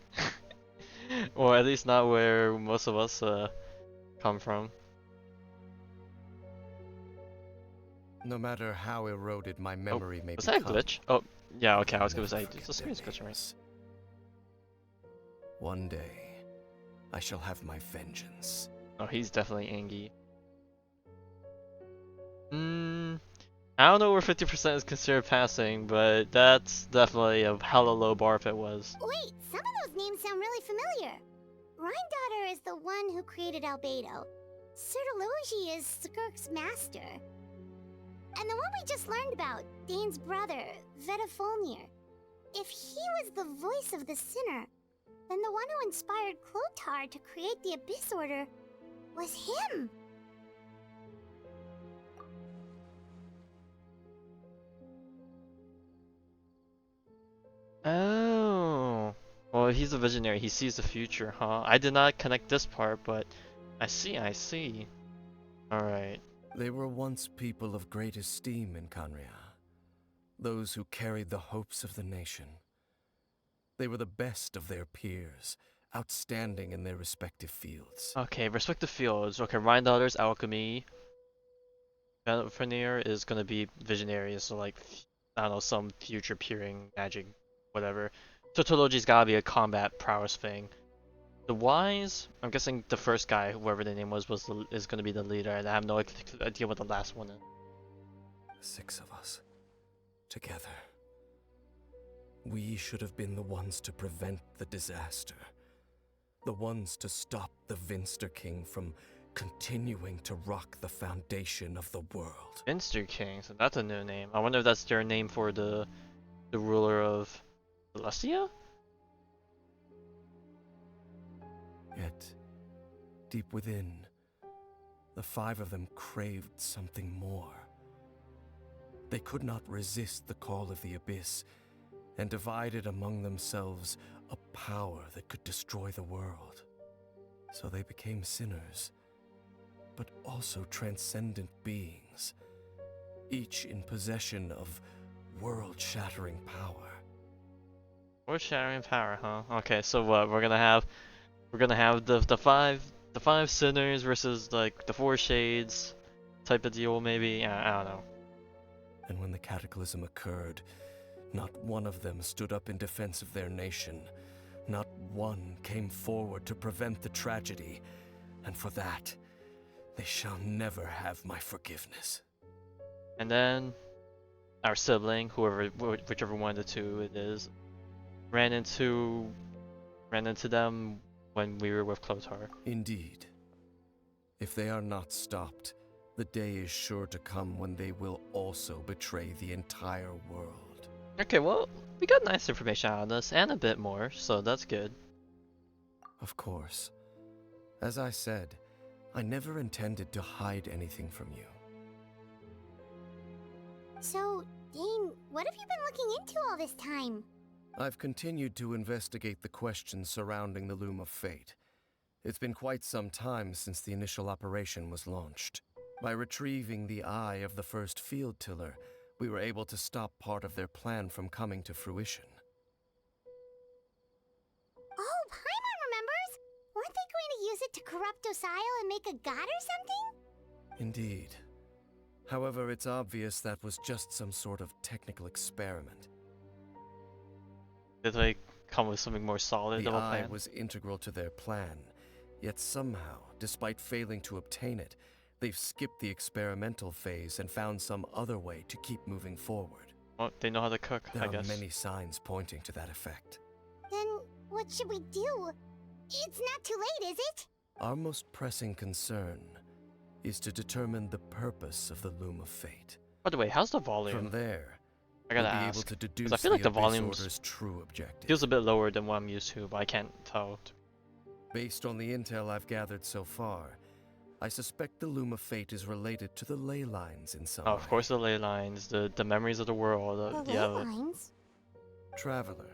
Or at least not where most of us come from. No matter how eroded my memory may Was become. that a glitch? Oh, yeah, okay, I was I'll gonna say, never it's a forget screen their glitch, right? names. One day, I shall have my vengeance. Oh, he's definitely Angie. I don't know where 50% is considered passing, but that's definitely a hella low bar if it was. Wait, some of those names sound really familiar. Rhine-Daughter is the one who created Albedo. Sertologi is Skirk's master. And the one we just learned about, Dane's brother, Vedderfolnir. If he was the voice of the sinner, then the one who inspired Clothar to create the Abyss Order was him. Oh. Well, he's a visionary. He sees the future, huh? I did not connect this part, but I see, I see. Alright. They were once people of great esteem in Kanria. Those who carried the hopes of the nation. They were the best of their peers, outstanding in their respective fields. Okay, respective fields. Okay, Rhine Daughter's alchemy. Fenrir is gonna be visionary, so like I don't know, some future peering magic, whatever. So Tologi's gotta be a combat prowess thing. The Wise, I'm guessing the first guy, whoever the name was is gonna be the leader, and I have no idea what the last one is. 6 of us. Together. We should have been the ones to prevent the disaster. The ones to stop the Vinster King from continuing to rock the foundation of the world. Finster King, so that's a new name. I wonder if that's their name for the ruler of Celestia? Yet, deep within, the 5 of them craved something more. They could not resist the call of the Abyss, and divided among themselves a power that could destroy the world. So they became sinners, but also transcendent beings, each in possession of world-shattering power. World-shattering power, huh? Okay, so what? We're gonna have the five sinners versus like the 4 shades type of deal, maybe. I don't know. And when the cataclysm occurred, not one of them stood up in defense of their nation. Not one came forward to prevent the tragedy, and for that, they shall never have my forgiveness. And then our sibling, whichever one of the 2 it is, ran into them when we were with Clotar. Indeed. If they are not stopped, the day is sure to come when they will also betray the entire world. Okay, well, we got nice information out of this, and a bit more, so that's good. Of course. As I said, I never intended to hide anything from you. So, Dane, what have you been looking into all this time? I've continued to investigate the questions surrounding the Loom of Fate. It's been quite some time since the initial operation was launched. By retrieving the eye of the first field tiller, we were able to stop part of their plan from coming to fruition. Oh, Paimon remembers! Weren't they going to use it to corrupt Osile and make a god or something? Indeed. However, it's obvious that was just some sort of technical experiment. Did they come with something more solid The of a eye plan? was integral to their plan, yet somehow, despite failing to obtain it, they've skipped the experimental phase and found some other way to keep moving forward. Well, they know how to cook, There I are guess. many signs pointing to that effect. Then, what should we do? It's not too late, is it? Our most pressing concern is to determine the purpose of the Loom of Fate. By the way, how's the volume? From there, I we'll gotta be ask. able to 'Cause deduce I feel like the Abyss volume's Order's true objective. feels a bit lower than what I'm used to, but I can't tell. Based on the intel I've gathered so far, I suspect the Loom of Fate is related to the ley lines in some Oh, way. of course, the ley lines, the memories of the world. The Yeah, ley lines? Traveler,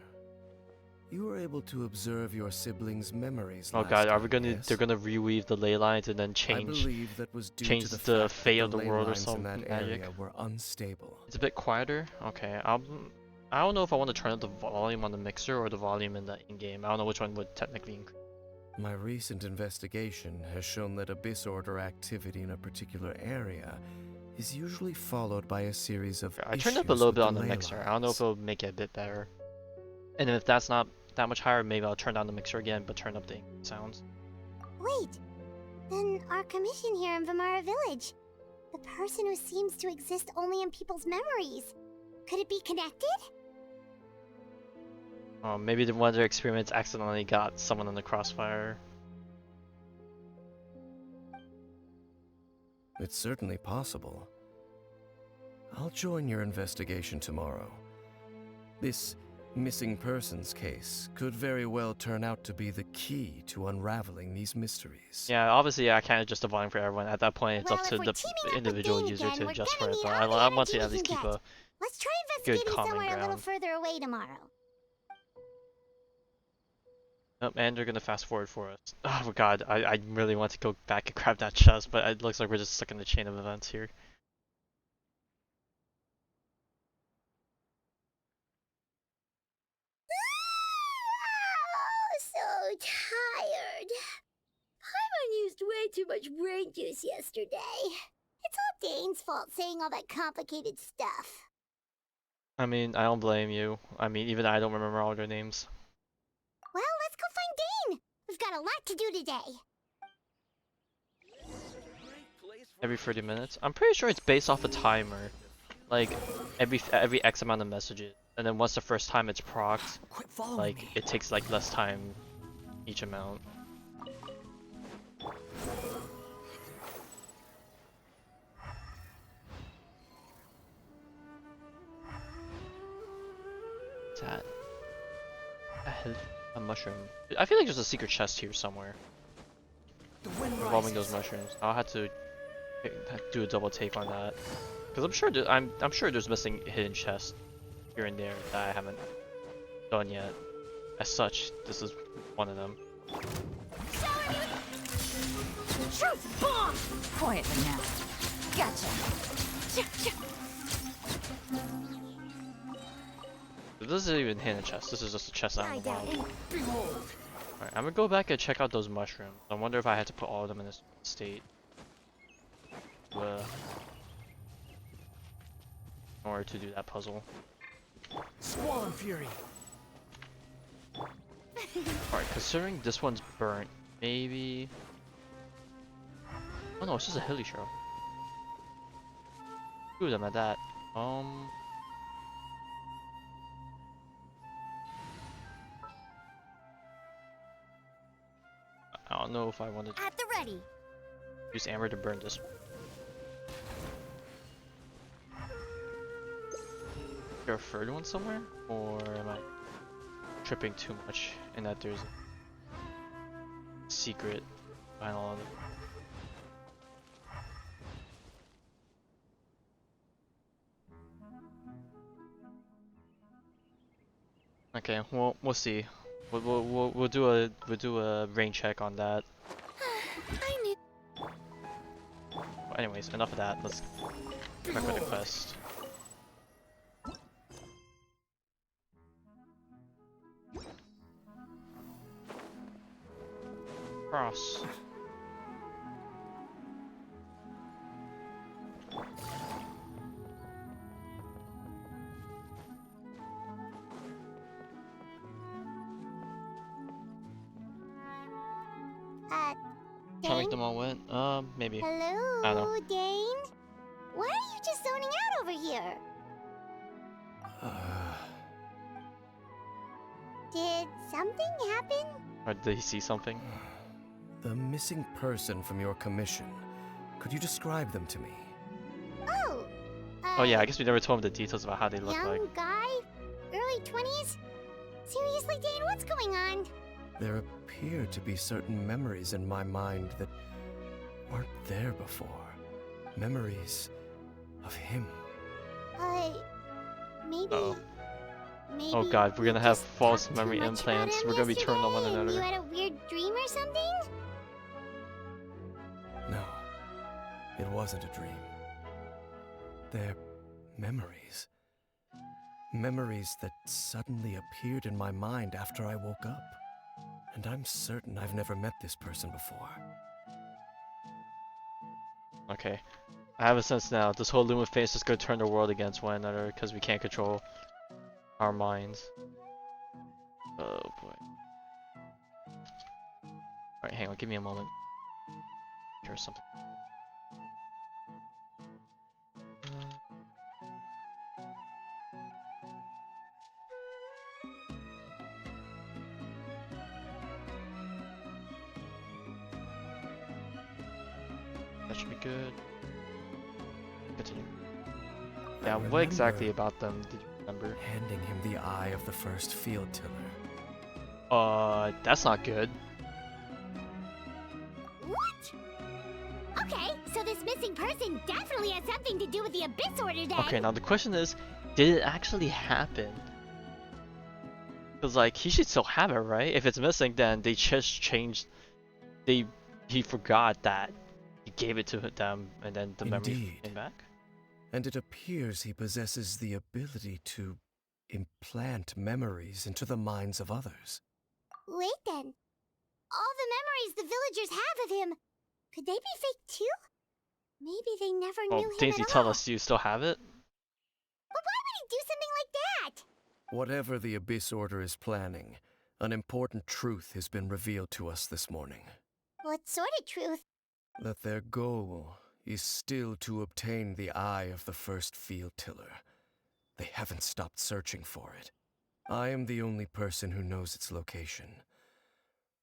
you were able to observe your siblings' memories oh last god, are time, we gonna? yes? They're gonna reweave the ley lines and then I change. believe that was due change to the the fact fate that of the ley world or lines some in that magic. area were unstable. It's a bit quieter. Okay, I don't know if I want to turn up the volume on the mixer or the volume in the in-game. I don't know which one would technically increase. My recent investigation has shown that Abyss Order activity in a particular area is usually followed by a series of I turned up a issues little with bit the on the ley mixer. I don't know if lines. it'll make it a bit better. And if that's not that much higher, maybe I'll turn down the mixer again, but turn up the sounds. Wait. Then our commission here in Vimara Village. The person who seems to exist only in people's memories. Could it be connected? Maybe one of their experiments accidentally got someone in the crossfire. It's certainly possible. I'll join your investigation tomorrow. This missing persons case could very well turn out to be the key to unraveling these mysteries. Yeah, obviously I can't adjust the volume for everyone. At that point, it's Well, up if to we're the teaming up with individual Dane user again, to we're adjust for gonna it, need but all the I want energy to at we least can keep get. a Let's try good investigating common somewhere a little ground. further away tomorrow. Nope, and they're gonna fast forward for us. Oh god, I really want to go back and grab that chest, but it looks like we're just stuck in the chain of events here. So tired. Paimon used way too much brain juice yesterday. It's all Dane's fault saying all that complicated stuff. I mean, I don't blame you. I mean, even I don't remember all their names. Well, let's go find Dane. We've got a lot to do today. Every 30 minutes? I'm pretty sure it's based off a timer. Like, every X amount of messages. And then once the first time it's procced, Quit following like, me. it takes like less time each amount. What's that? A mushroom. I feel like there's a secret chest here somewhere The wind involving rises. those mushrooms. I'll have to do a double take on that, because I'm sure I'm sure there's missing hidden chests here and there that I haven't done yet. As such, this is one of them. Truth bomb! Quietly now. Gotcha. This isn't even a hidden chest. This is just a chest out in the wild. Behold. Alright, I'm gonna go back and check out those mushrooms. I wonder if I had to put all of them in this state. In order to do that puzzle. Squall and fury. Alright, considering this one's burnt, maybe... Oh no, it's just a hilly shell. Two of them at that. I don't know if I wanted to At the ready. use amber to burn this one. Is there a third one somewhere? Or am I tripping too much in that there's a secret behind all of them? Okay, well, we'll see. We'll do a rain check on that. I knew. But anyways, enough of that. Let's back with the quest. Cross. Trying to make them all win? Maybe. Hello, I don't know. Dane? Why are you just zoning out over here? Did something happen? Or did he see something? The missing person from your commission. Could you describe them to me? Oh, Oh yeah, I guess we never told him the details about how they look young like. guy? Early 20s? Seriously, Dane, what's going on? There appear to be certain memories in my mind that weren't there before. Memories of him. Maybe... Uh-oh. Maybe Oh god, we're gonna you have just false talked too memory much about implants. him We're gonna be turned on one yesterday and another. You had a weird dream or something? No, it wasn't a dream. They're memories. Memories that suddenly appeared in my mind after I woke up. And I'm certain I've never met this person before. Okay. I have a sense now. This whole Luma phase is gonna turn the world against one another because we can't control our minds. Oh boy. Alright, hang on, give me a moment. Here's something. That should be good. Continue. Yeah, what remember exactly about them did you remember? Handing him the eye of the first field tiller. That's not good. What? Okay, so this missing person definitely has something to do with the Abyss Order then. Okay, now the question is, did it actually happen? Cause like, he should still have it, right? If it's missing, then they just changed, he forgot that he gave it to them, and then the memory Indeed. came back? And it appears he possesses the ability to implant memories into the minds of others. Wait then. All the memories the villagers have of him, could they be fake too? Maybe they never Well, knew him Daisy, at tell all. us, do you still have it? But why would he do something like that? Whatever the Abyss Order is planning, an important truth has been revealed to us this morning. What sort of truth? That their goal is still to obtain the eye of the first field tiller. They haven't stopped searching for it. I am the only person who knows its location.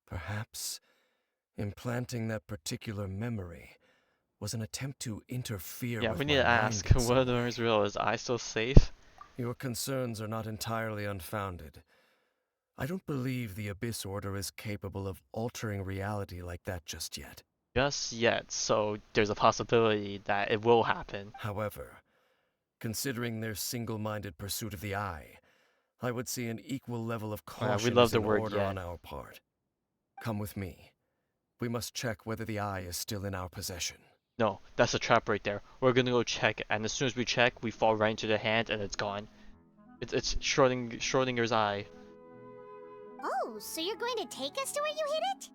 Perhaps implanting that particular memory was an attempt to interfere Yeah, with we need my to ask mind in some whether way. it's real. Is I still safe? Your concerns are not entirely unfounded. I don't believe the Abyss Order is capable of altering reality like that just yet. Just yet, so there's a possibility that it will happen. However, considering their single-minded pursuit of the eye, I would see an equal level of Oh, yeah, we caution love as the in word order yet. on our part. Come with me. We must check whether the eye is still in our possession. No, that's a trap right there. We're gonna go check, and as soon as we check, we fall right into the hand, and it's gone. It's Schrodinger's eye. Oh, so you're going to take us to where you hid it?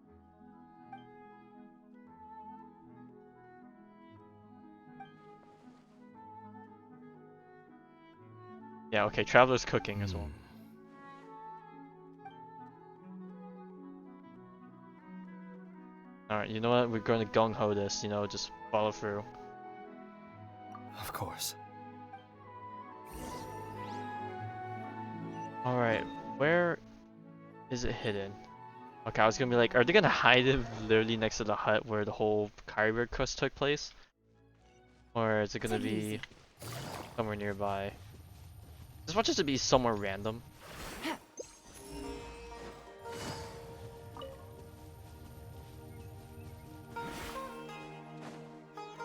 Yeah, okay, Traveler's cooking as well. Alright, you know what? We're gonna gung-ho this, you know, just follow through. Of course. Alright, where is it hidden? Okay, I was gonna be like, are they gonna hide it literally next to the hut where the whole Kyber quest took place? Or is it gonna be somewhere nearby? Just want it to be somewhere random.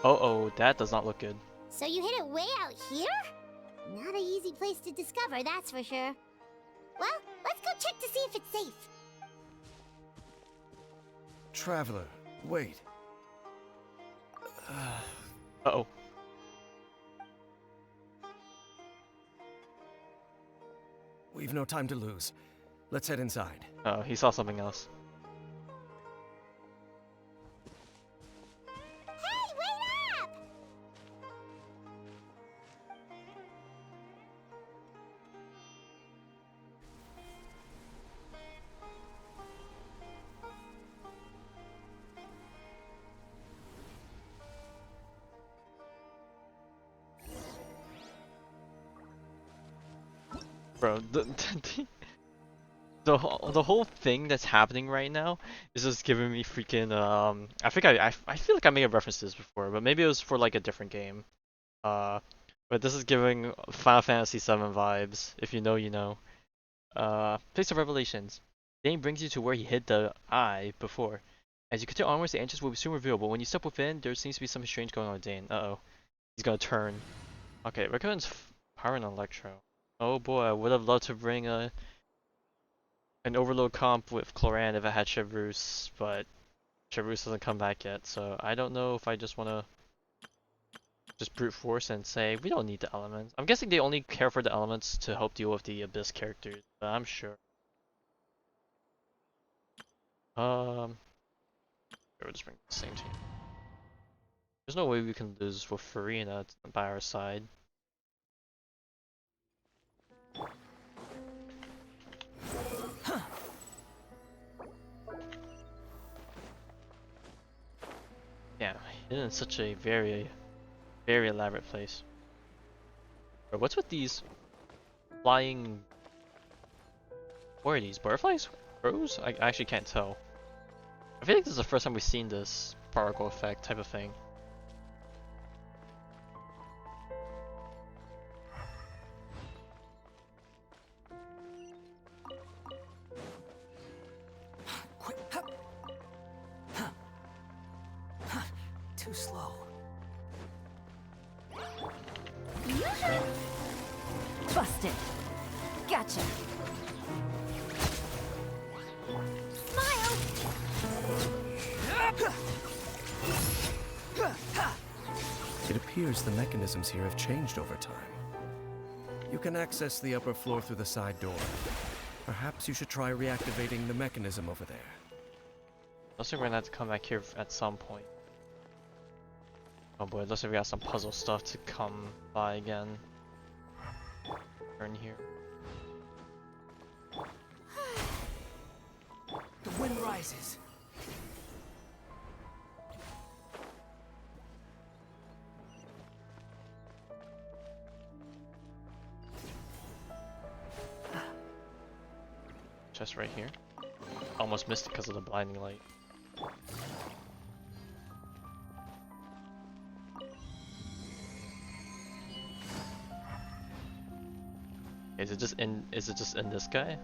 Oh, that does not look good. So you hid it way out here? Not an easy place to discover, that's for sure. Well, let's go check to see if it's safe. Traveler, wait. Uh-oh. We've no time to lose. Let's head inside. Oh, he saw something else. Hey, wait up! Bro, the whole thing that's happening right now is just giving me freaking I think I feel like I may have referenced this before, but maybe it was for like a different game. But this is giving Final Fantasy VII vibes. If you know, you know. Place of Revelations. Dane brings you to where he hid the eye before. As you continue onwards, the answers will be soon revealed, but when you step within, there seems to be something strange going on with Dane. Uh-oh. He's gonna turn. Okay, recommends Power and Electro. Oh boy, I would have loved to bring an overload comp with Cloran if I had Chevreuse, but Chevreuse doesn't come back yet, so I don't know if I just want to just brute force and say we don't need the elements. I'm guessing they only care for the elements to help deal with the Abyss characters, but I'm sure. We'll just bring the same team. There's no way we can lose with Farina by our side. Yeah, hidden in such a very elaborate place. Bro, what's with these flying... What are these? Butterflies? Crows? I actually can't tell. I feel like this is the first time we've seen this particle effect type of thing. Too slow. Busted. Gotcha. Smile! It appears the mechanisms here have changed over time. You can access the upper floor through the side door. Perhaps you should try reactivating the mechanism over there. I think we're gonna have to come back here at some point. Oh boy, looks like we got some puzzle stuff to come by again. Turn here. The wind rises. Chest right here. Almost missed it because of the blinding light. Is it just in this guy?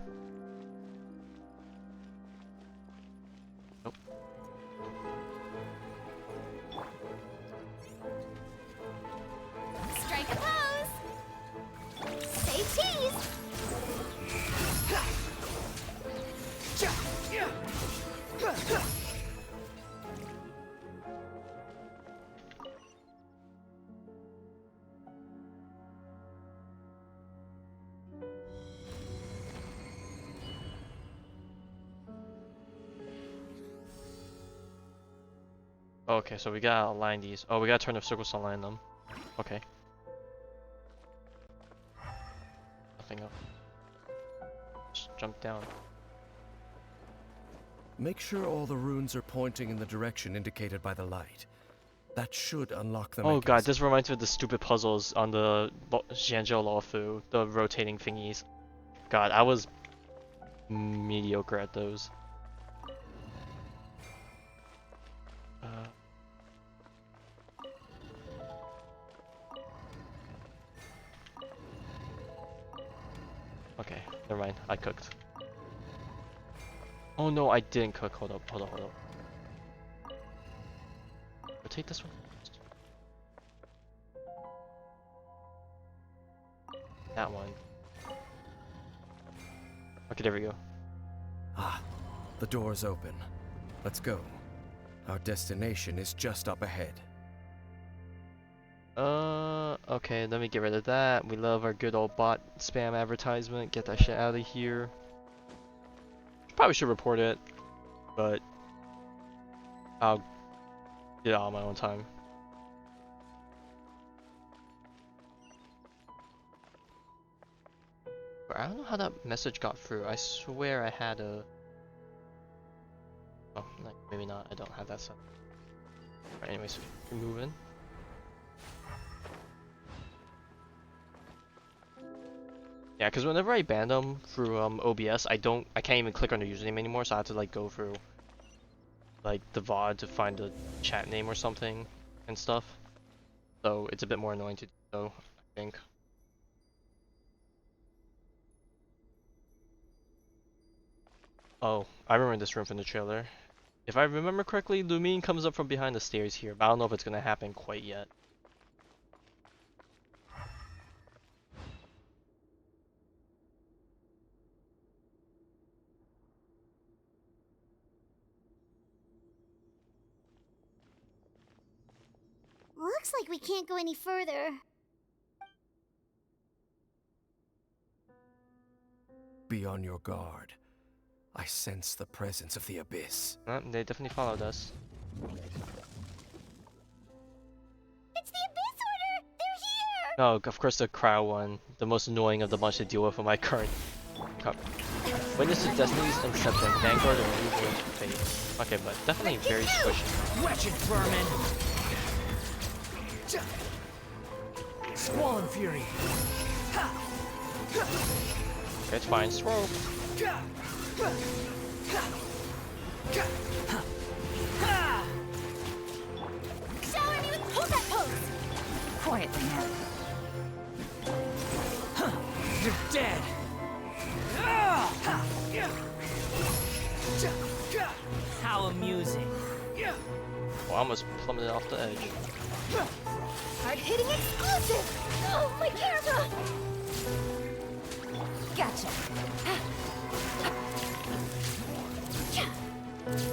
Nope. Strike a pose! Say cheese! Okay, so we gotta align these. Oh, we gotta turn the circles to align them. Okay. Nothing up. Just jump down. Make sure all the runes are pointing in the direction indicated by the light. That should unlock the Oh god, mechanism. this reminds me of the stupid puzzles on the Zhanzhou Luofu, the rotating thingies. God, I was mediocre at those. Okay, never mind. I cooked. Oh no, I didn't cook. Hold up. Rotate this one first. That one. Okay, there we go. Ah, the door's open. Let's go. Our destination is just up ahead. Okay, let me get rid of that. We love our good old bot spam advertisement. Get that shit out of here. Probably should report it, but I'll get it on my own time. But I don't know how that message got through. I swear I had a... Oh, maybe not. I don't have that set. Alright, anyways, we're moving. Yeah, because whenever I ban them through OBS, I can't even click on the username anymore, so I have to like go through like the VOD to find the chat name or something and stuff. So it's a bit more annoying to do so, I think. Oh, I remember this room from the trailer. If I remember correctly, Lumine comes up from behind the stairs here, but I don't know if it's gonna happen quite yet. Looks like we can't go any further. Be on your guard. I sense the presence of the abyss. They definitely followed us. It's the Abyss Order! They're here! No, of course the crowd one, the most annoying of the bunch to deal with on my current cup. Witness to Destiny's Inception, Vanguard and New World's Fate. Okay, but definitely very squishy. Wretched vermin! Squall and Fury! Okay, it's fine, throw. Shower me with hold that pose! Quietly now. You're dead! How amusing. Well, I almost plummeted off the edge. Hard-hitting exclusive! Oh, my camera! Gotcha.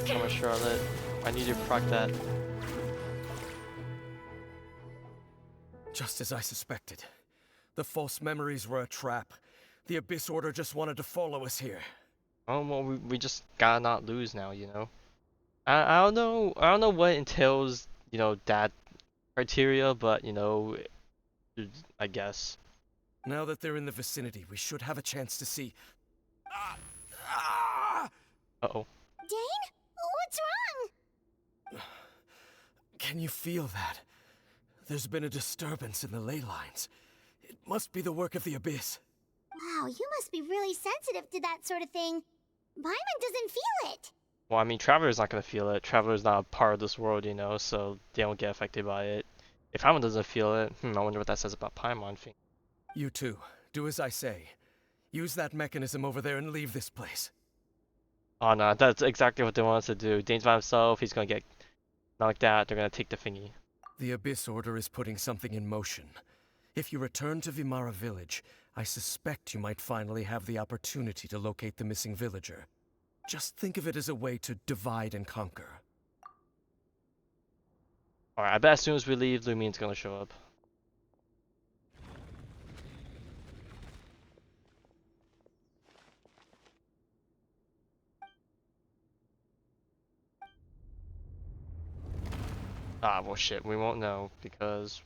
Come on, Charlotte. I need to proc that. Just as I suspected. The false memories were a trap. The Abyss Order just wanted to follow us here. Oh well, we just gotta not lose now, you know. I don't know what entails, you know, that criteria, but you know, I guess. Now that they're in the vicinity, we should have a chance to see. Ah! Uh-oh. Dane? What's wrong? Can you feel that? There's been a disturbance in the ley lines. It must be the work of the Abyss. Wow, you must be really sensitive to that sort of thing. Paimon doesn't feel it. Well, I mean, Traveler's not gonna feel it. Traveler's not a part of this world, you know, so they don't get affected by it. If Paimon doesn't feel it, I wonder what that says about Paimon. You two, do as I say. Use that mechanism over there and leave this place. Oh no, that's exactly what they want us to do. Dane's by himself, he's gonna get knocked out, they're gonna take the thingy. The Abyss Order is putting something in motion. If you return to Vimara Village, I suspect you might finally have the opportunity to locate the missing villager. Just think of it as a way to divide and conquer. Alright, I bet as soon as we leave, Lumine's gonna show up. Ah, well shit, we won't know, because...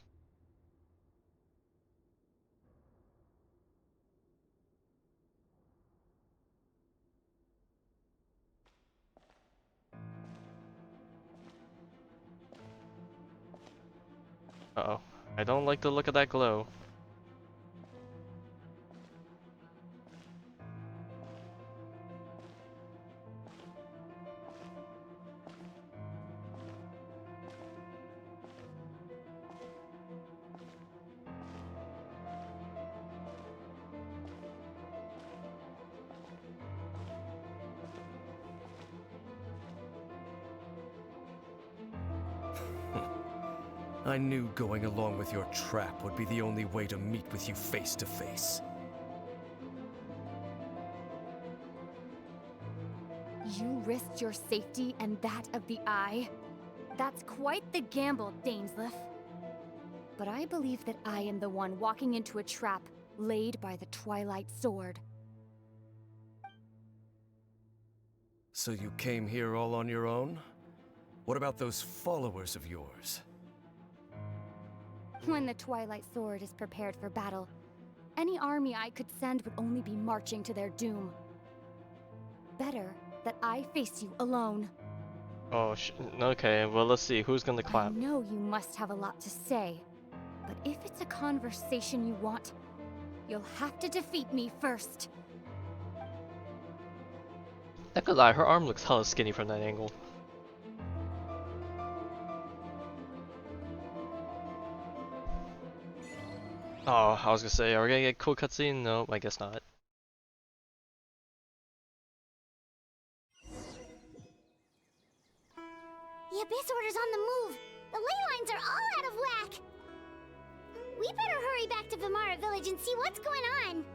Uh-oh. I don't like the look of that glow. I knew going along with your trap would be the only way to meet with you face to face. You risked your safety and that of the Eye? That's quite the gamble, Dainsleif. But I believe that I am the one walking into a trap laid by the Twilight Sword. So you came here all on your own? What about those followers of yours? When the Twilight Sword is prepared for battle, any army I could send would only be marching to their doom. Better that I face you alone. Oh, okay, well let's see, who's gonna clap? I know you must have a lot to say, but if it's a conversation you want, you'll have to defeat me first. Not gonna lie, her arm looks hella skinny from that angle. Oh, I was gonna say, are we gonna get a cool cutscene? No, I guess not. The Abyss Order's on the move. The ley lines are all out of whack. We better hurry back to Vimara Village and see what's going on.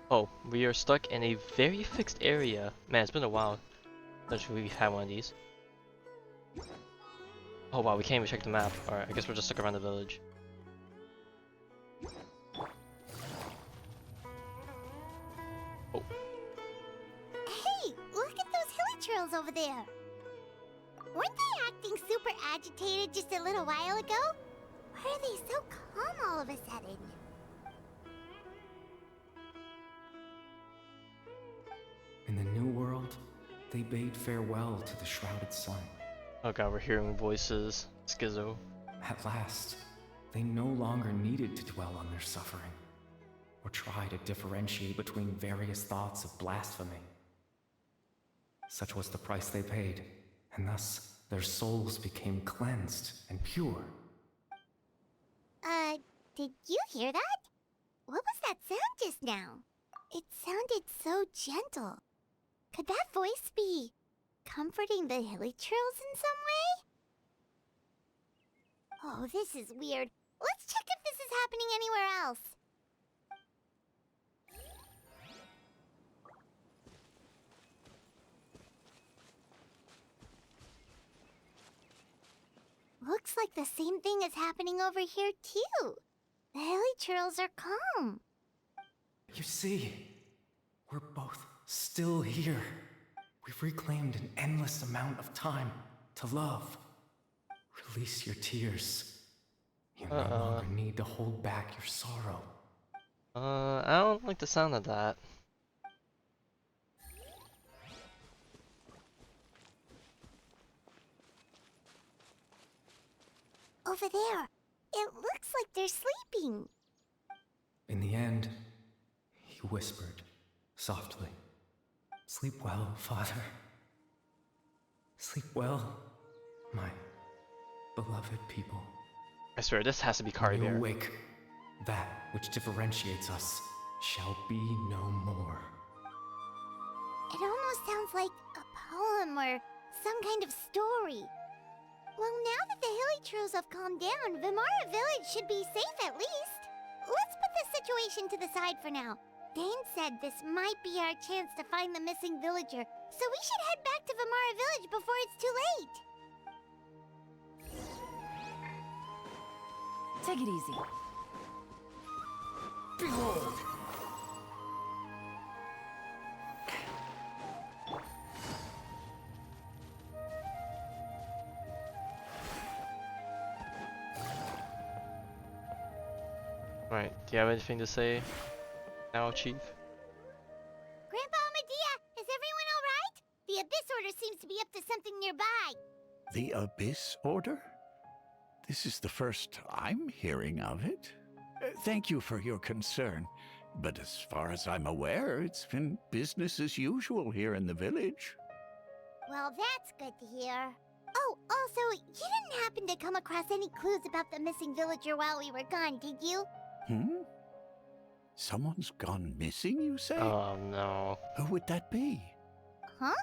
Oh, we are stuck in a very fixed area. Man, it's been a while since we've had one of these. Oh wow, we can't even check the map. Alright, I guess we're just stuck around the village. Oh. Hey, look at those hilichurls over there. Weren't they acting super agitated just a little while ago? Why are they so calm all of a sudden? In the New World, they bade farewell to the shrouded sun. Oh god, we're hearing voices. Schizo. At last, they no longer needed to dwell on their suffering, or try to differentiate between various thoughts of blasphemy. Such was the price they paid, and thus their souls became cleansed and pure. Did you hear that? What was that sound just now? It sounded so gentle. Could that voice be comforting the hilichurls in some way? Oh, this is weird. Let's check if this is happening anywhere else. Looks like the same thing is happening over here too. The hilichurls are calm. You see, we're both still here. We've reclaimed an endless amount of time to love. Release your tears. You no longer need to hold back your sorrow. I don't like the sound of that. Over there. It looks like they're sleeping. In the end, he whispered, softly, "Sleep well, Father. Sleep well, my beloved people. I swear, this has to be Kari When you Bear. awake, that which differentiates us shall be no more." It almost sounds like a poem or some kind of story. Well, now that the Hilly Trolls have calmed down, Vimara Village should be safe at least. Let's put this situation to the side for now. Dane said this might be our chance to find the missing villager, so we should head back to Vimara Village before it's too late. Take it easy. Behold! Right, do you have anything to say now, Chief? Grandpa Medea, is everyone alright? The Abyss Order seems to be up to something nearby. The Abyss Order? This is the first I'm hearing of it. Thank you for your concern, but as far as I'm aware, it's been business as usual here in the village. Well, that's good to hear. Oh, also, you didn't happen to come across any clues about the missing villager while we were gone, did you? Someone's gone missing, you say? Oh no. Who would that be? Huh?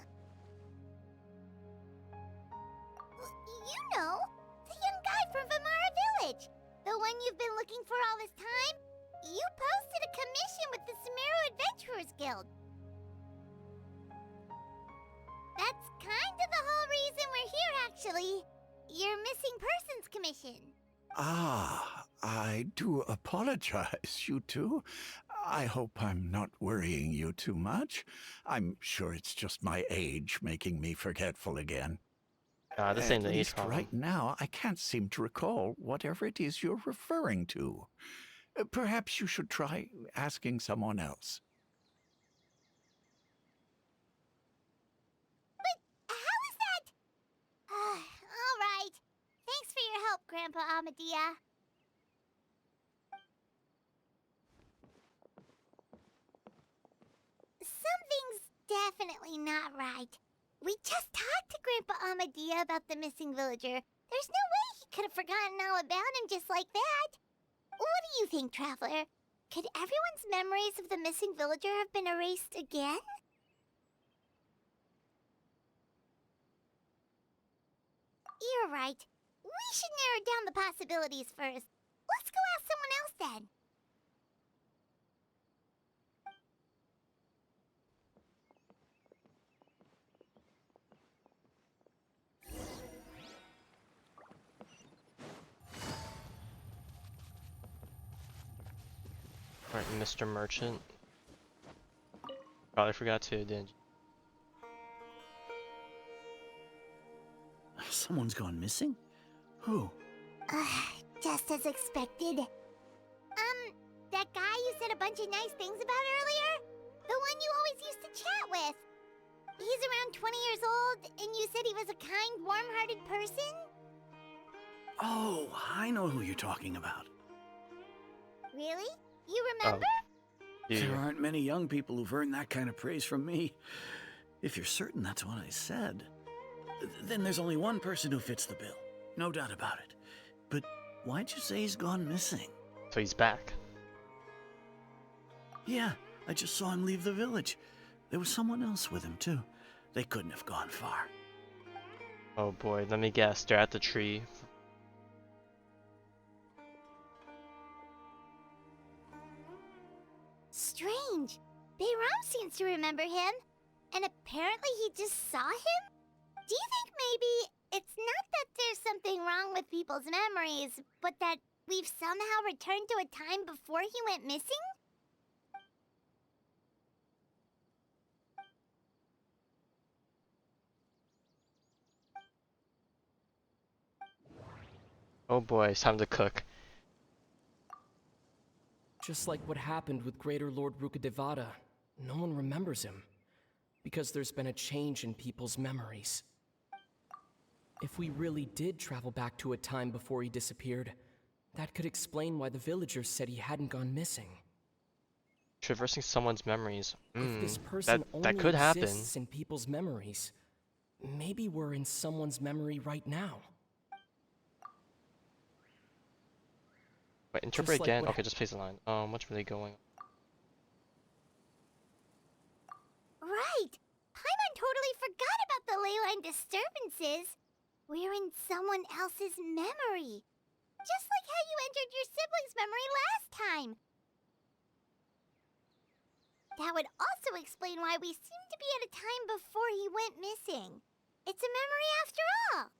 You know, the young guy from Vimara Village. The one you've been looking for all this time. You posted a commission with the Sumeru Adventurers Guild. That's kind of the whole reason we're here, actually. Your missing persons commission. Ah, I do apologize, you two. I hope I'm not worrying you too much. I'm sure it's just my age making me forgetful again. This ain't the At age least problem. right now, I can't seem to recall whatever it is you're referring to. Perhaps you should try asking someone else. But how is that? All right. Thanks for your help, Grandpa Amadea. Something's definitely not right. We just talked to Grandpa Amadea about the missing villager. There's no way he could have forgotten all about him just like that. What do you think, Traveler? Could everyone's memories of the missing villager have been erased again? You're right. We should narrow down the possibilities first. Let's go ask someone else then. Alright, Mr. Merchant. Probably forgot to, didn't you? Someone's gone missing? Who? Just as expected. That guy you said a bunch of nice things about earlier? The one you always used to chat with. He's around 20 years old, and you said he was a kind, warm-hearted person? Oh, I know who you're talking about. Really? You remember? There aren't many young people who've earned that kind of praise from me. If you're certain that's what I said, then there's only one person who fits the bill. No doubt about it. But why'd you say he's gone missing? So he's back. Yeah, I just saw him leave the village. There was someone else with him, too. They couldn't have gone far. Oh boy, let me guess. They're at the tree. Strange. Bayram seems to remember him. And apparently he just saw him? Do you think maybe it's not that there's something wrong with people's memories, but that we've somehow returned to a time before he went missing? Oh boy, it's time to cook. Just like what happened with Greater Lord Rukadevada, no one remembers him. Because there's been a change in people's memories. If we really did travel back to a time before he disappeared, that could explain why the villagers said he hadn't gone missing. Traversing someone's memories. If this person that only could happen. exists in people's memories, maybe we're in someone's memory right now. Wait, interpret Just like again? what Okay, just place the line. What's really going on? Right! Paimon totally forgot about the ley line disturbances. We're in someone else's memory. Just like how you entered your sibling's memory last time. That would also explain why we seem to be at a time before he went missing. It's a memory after all.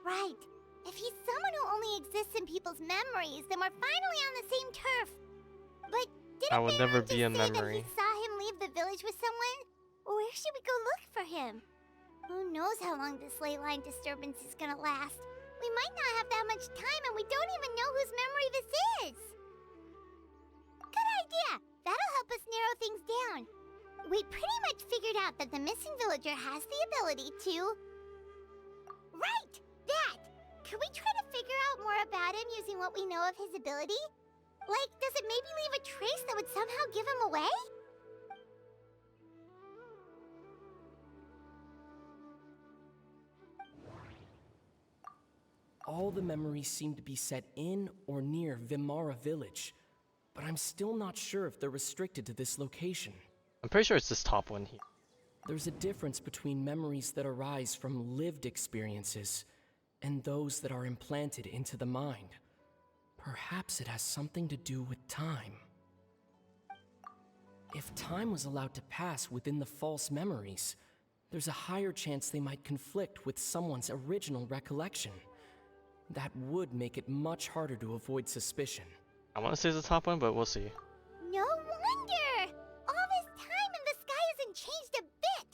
Right. If he's someone who only exists in people's memories, then we're finally on the same turf. But I didn't will Bayron never just be a say memory. that he saw him leave the village with someone? Where should we go look for him? Who knows how long this ley line disturbance is gonna last? We might not have that much time, and we don't even know whose memory this is. Good idea! That'll help us narrow things down. We pretty much figured out that the missing villager has the ability to... Right! That! Could we try to figure out more about him using what we know of his ability? Like, does it maybe leave a trace that would somehow give him away? All the memories seem to be set in or near Vimara village, but I'm still not sure if they're restricted to this location. I'm pretty sure it's this top one here. There's a difference between memories that arise from lived experiences and those that are implanted into the mind. Perhaps it has something to do with time. If time was allowed to pass within the false memories, there's a higher chance they might conflict with someone's original recollection. That would make it much harder to avoid suspicion. I want to say it's the top one, but we'll see. No wonder! All this time and the sky hasn't changed a bit!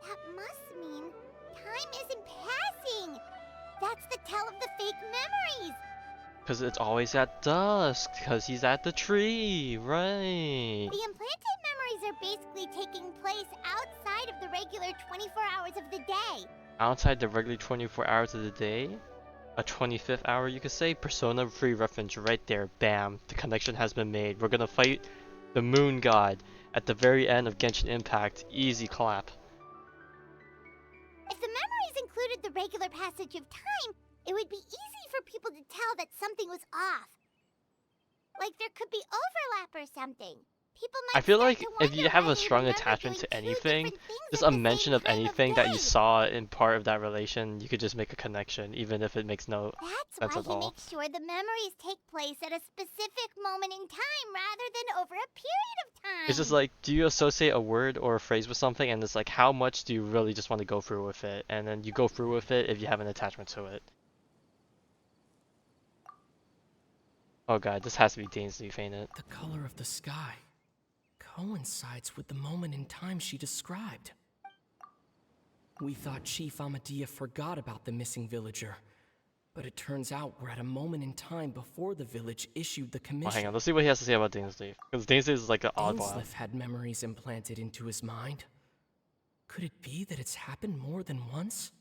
That must mean time isn't passing! That's the tell of the fake memories! Because it's always at dusk, because he's at the tree, right? The implanted memories are basically taking place outside of the regular 24 hours of the day. Outside the regular 24 hours of the day? A 25th hour, you could say? Persona 3 reference right there, bam. The connection has been made. We're gonna fight the moon god at the very end of Genshin Impact. Easy clap. If the memories included the regular passage of time, it would be easy for people to tell that something was off. Like there could be overlap or something. People might I feel start like to if wonder you have why a they strong remember attachment doing to two anything, different things just at a the mention same of time anything that you day. saw in part of that relation, you could just make a connection, even if it makes no That's sense why at he all. makes sure the memories take place at a specific moment in time rather than over a period of time. It's just like, do you associate a word or a phrase with something, and it's like, how much do you really just want to go through with it? And then you go through with it if you have an attachment to it. Oh god, this has to be Dainsleif, ain't it? The color of the sky coincides with the moment in time she described. We thought Chief Amadea forgot about the missing villager, but it turns out we're at a moment in time before the village issued the commission. Well, hang on, let's see what he has to say about Dainsleif. Because Dainsleif is like an oddball. Dainsleif had memories implanted into his mind. Could it be that it's happened more than once?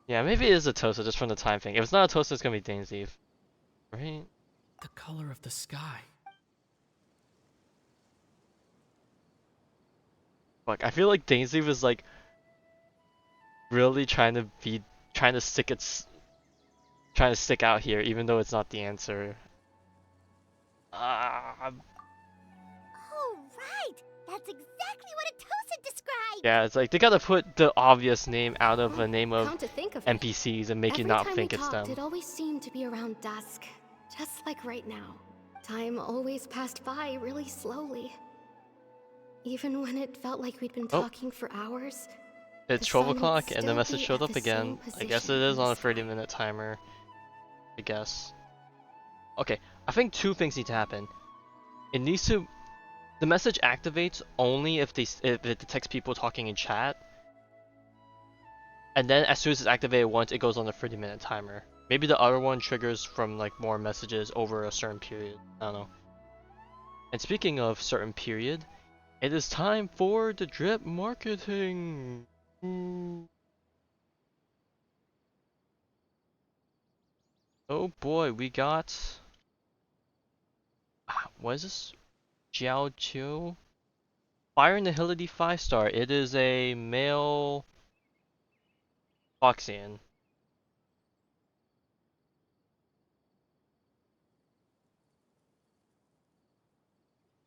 Yeah, maybe it is a Tosa just from the time thing. If it's not a Tosa, it's gonna be Dainsleif. Right? The color of the sky. Fuck, I feel like Dainsleif is like really trying to stick out here, even though it's not the answer. Oh, right! That's exactly what a Tosa described! Yeah, it's like they gotta put the obvious name out of a name of Come to think of it, NPCs and make you every not time think we it's talked, them. it always seemed to be around dusk, just like right now. Time always passed by really slowly. Even when it felt like we'd been Oh. talking for hours. It's the 12 sun would o'clock and the still message be showed at up the again. same I guess it position is in the on a sky. 30-minute timer. I guess. Okay, I think two things need to happen. It needs to... The message activates only if if it detects people talking in chat, and then as soon as it's activated once, it goes on a 30-minute timer. Maybe the other one triggers from like more messages over a certain period. I don't know. And speaking of certain period, it is time for the drip marketing. Ooh. Oh boy, we got what is this? Jiao Chiu? Fire Nihility 5-star. It is a male Foxian.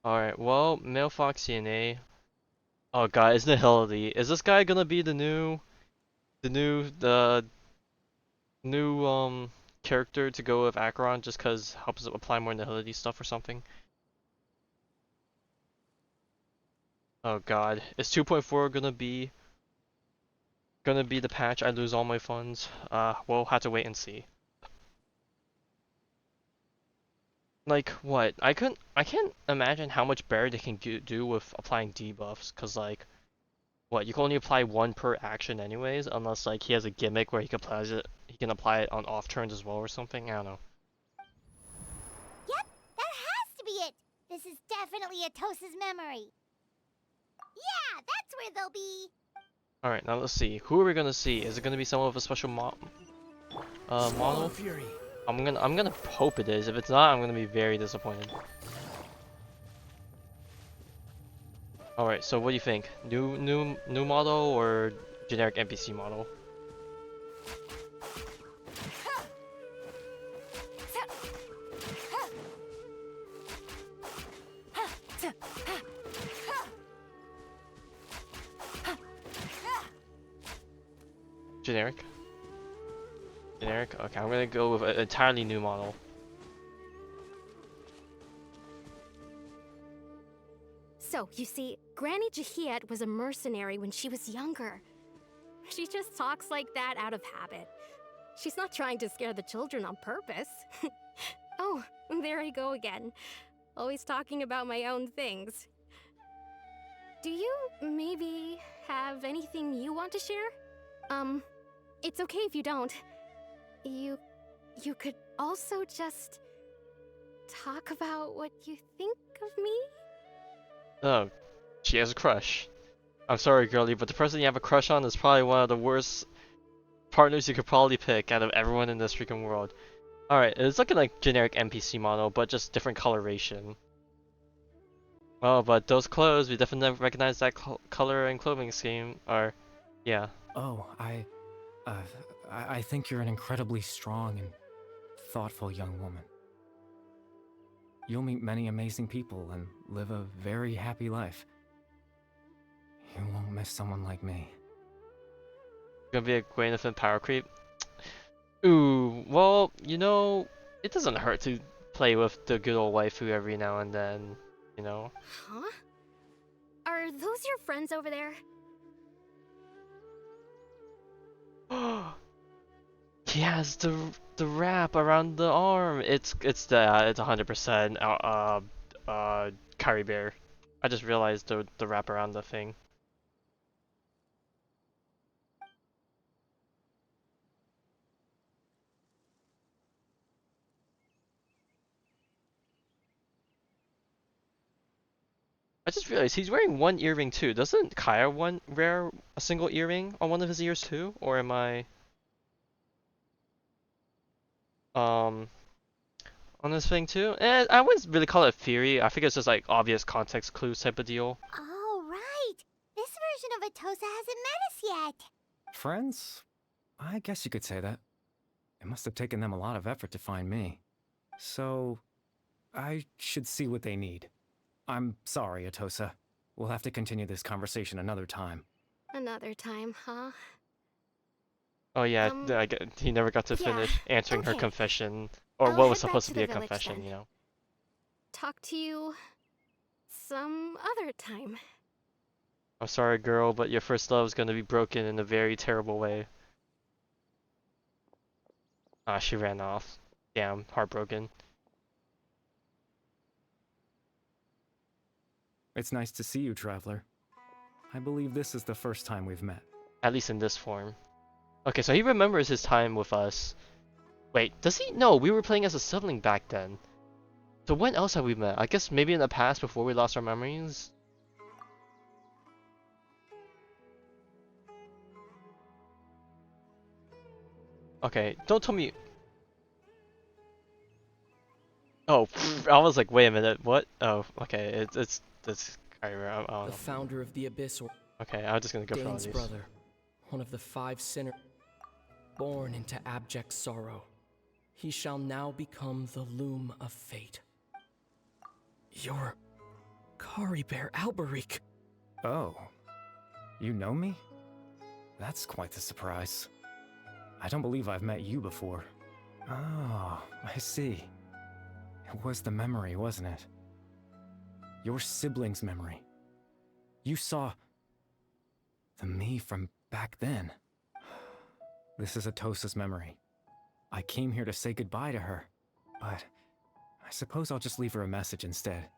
Alright, well, male Foxian, eh? Oh god, it's Nihility. Is this guy gonna be the new character to go with Acheron just cause helps apply more Nihility stuff or something? Oh god, is 2.4 gonna be the patch I lose all my funds? We'll have to wait and see. Like what? I can't imagine how much better they can do with applying debuffs, cause like what, you can only apply one per action anyways, unless like he has a gimmick where he can apply it on off turns as well or something. I don't know. Yep, that has to be it. This is definitely Atosa's memory. Yeah, that's where they'll be. Alright, now let's see. Who are we gonna see? Is it gonna be someone with a special model? Fury. I'm gonna hope it is. If it's not, I'm gonna be very disappointed. Alright, so what do you think? New model or generic NPC model? Generic? Generic? Okay, I'm gonna go with an entirely new model. So, you see, Granny Jahiet was a mercenary when she was younger. She just talks like that out of habit. She's not trying to scare the children on purpose. Oh, there I go again. Always talking about my own things. Do you maybe have anything you want to share? It's okay if you don't. You could also just talk about what you think of me? Oh, she has a crush. I'm sorry, girlie, but the person you have a crush on is probably one of the worst partners you could probably pick out of everyone in this freaking world. Alright, it's looking like generic NPC model, but just different coloration. Oh, but those clothes, we definitely recognize that color and clothing scheme. Or, yeah. Oh, I think you're an incredibly strong and thoughtful young woman. You'll meet many amazing people and live a very happy life. You won't miss someone like me. Gonna be a Gwenethan power creep? Ooh, well, you know, it doesn't hurt to play with the good old waifu every now and then, you know? Huh? Are those your friends over there? He has the wrap around the arm. It's 100% Kyrie Bear. I just realized the wrap around the thing. I just realized he's wearing one earring too. Doesn't Kaya wear a single earring on one of his ears too? Or am I on this thing too? I wouldn't really call it theory. I think it's just like obvious context clues type of deal. Oh, right. This version of Atosa hasn't met us yet. Friends? I guess you could say that. It must have taken them a lot of effort to find me. So, I should see what they need. I'm sorry, Atosa. We'll have to continue this conversation another time. Another time, huh? Oh yeah, he never got to yeah, finish answering her okay. confession, or I'll what was head back supposed to to be the a village confession, then. you know. Talk to you some other time. I'm sorry, girl, but your first love is gonna be broken in a very terrible way. Ah, she ran off. Damn, heartbroken. It's nice to see you, Traveler. I believe this is the first time we've met. At least in this form. Okay, so he remembers his time with us. Wait, does he? No, we were playing as a sibling back then. So when else have we met? I guess maybe in the past before we lost our memories? Okay, don't tell me... Oh, I was like, wait a minute, what? Oh, okay, it's Kyra, I don't know. The founder of the Abyss, or Okay, I'm just gonna go for all Dane's these. brother, one of the 5 sinners, born into abject sorrow. He shall now become the Loom of Fate. You're Kari Bear Alberic. Oh, you know me? That's quite the surprise. I don't believe I've met you before. Oh, I see. It was the memory, wasn't it? Your sibling's memory. You saw the me from back then. This is Atosa's memory. I came here to say goodbye to her, but I suppose I'll just leave her a message instead.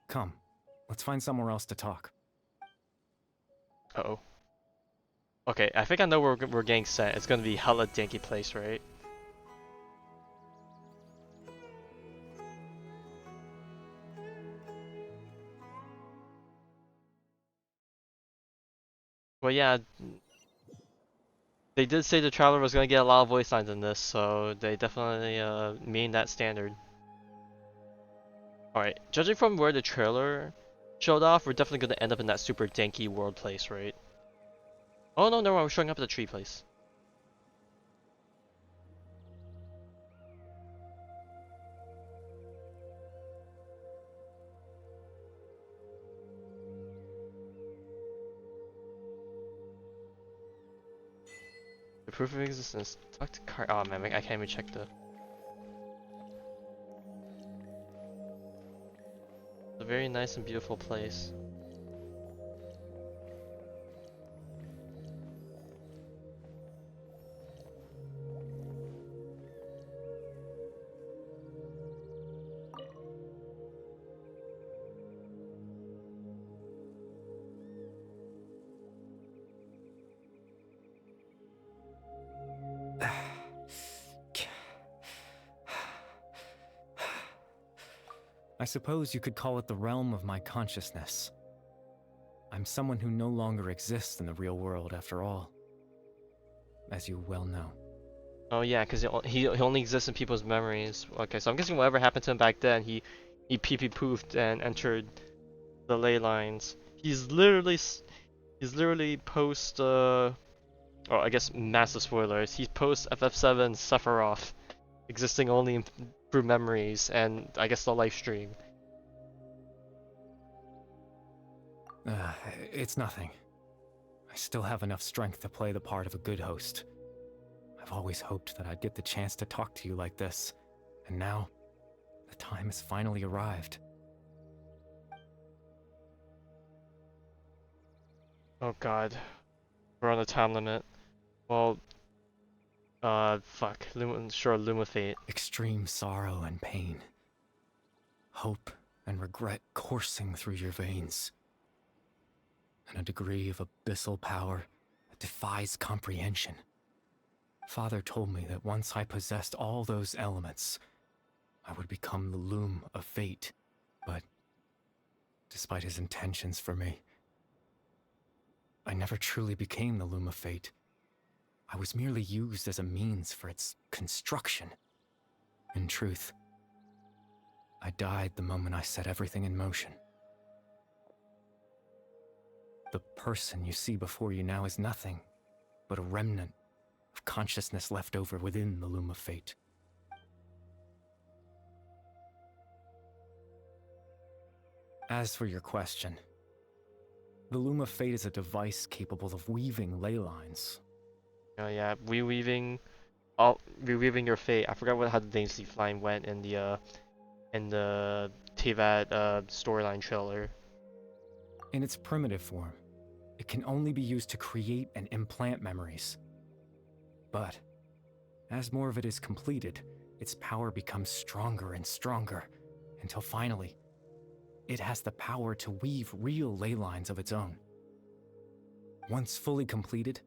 Come, let's find somewhere else to talk. Uh-oh. Okay, I think I know where we're getting sent. It's gonna be hella danky place, right? Well, yeah, they did say the Traveler was gonna get a lot of voice lines in this, so they definitely mean that standard. Alright, judging from where the trailer showed off, we're definitely gonna end up in that super danky world place, right? Oh no, no, we're showing up at the tree place. The proof of existence. Talk to Car. Oh man, I can't even check the. It's a very nice and beautiful place. I suppose you could call it the realm of my consciousness. I'm someone who no longer exists in the real world after all, as you well know. Oh yeah, because he only exists in people's memories. Okay, so I'm guessing whatever happened to him back then, he pee-pee poofed and entered the ley lines. He's literally post oh, I guess massive spoilers. He's post FF7 Sephiroth, existing only through memories and I guess the live stream. It's nothing. I still have enough strength to play the part of a good host. I've always hoped that I'd get the chance to talk to you like this, and now the time has finally arrived. Oh god, we're on the time limit. Well, fuck. Loom Fate. Extreme sorrow and pain. Hope and regret coursing through your veins. And a degree of abyssal power that defies comprehension. Father told me that once I possessed all those elements, I would become the Loom of Fate. But despite his intentions for me, I never truly became the Loom of Fate. I was merely used as a means for its construction. In truth, I died the moment I set everything in motion. The person you see before you now is nothing but a remnant of consciousness left over within the Loom of Fate. As for your question, the Loom of Fate is a device capable of weaving ley lines. Oh yeah, reweaving your fate. I forgot how the Dainsleif line went in the Teyvat storyline trailer. In its primitive form, it can only be used to create and implant memories. But as more of it is completed, its power becomes stronger and stronger, until finally, it has the power to weave real ley lines of its own. Once fully completed,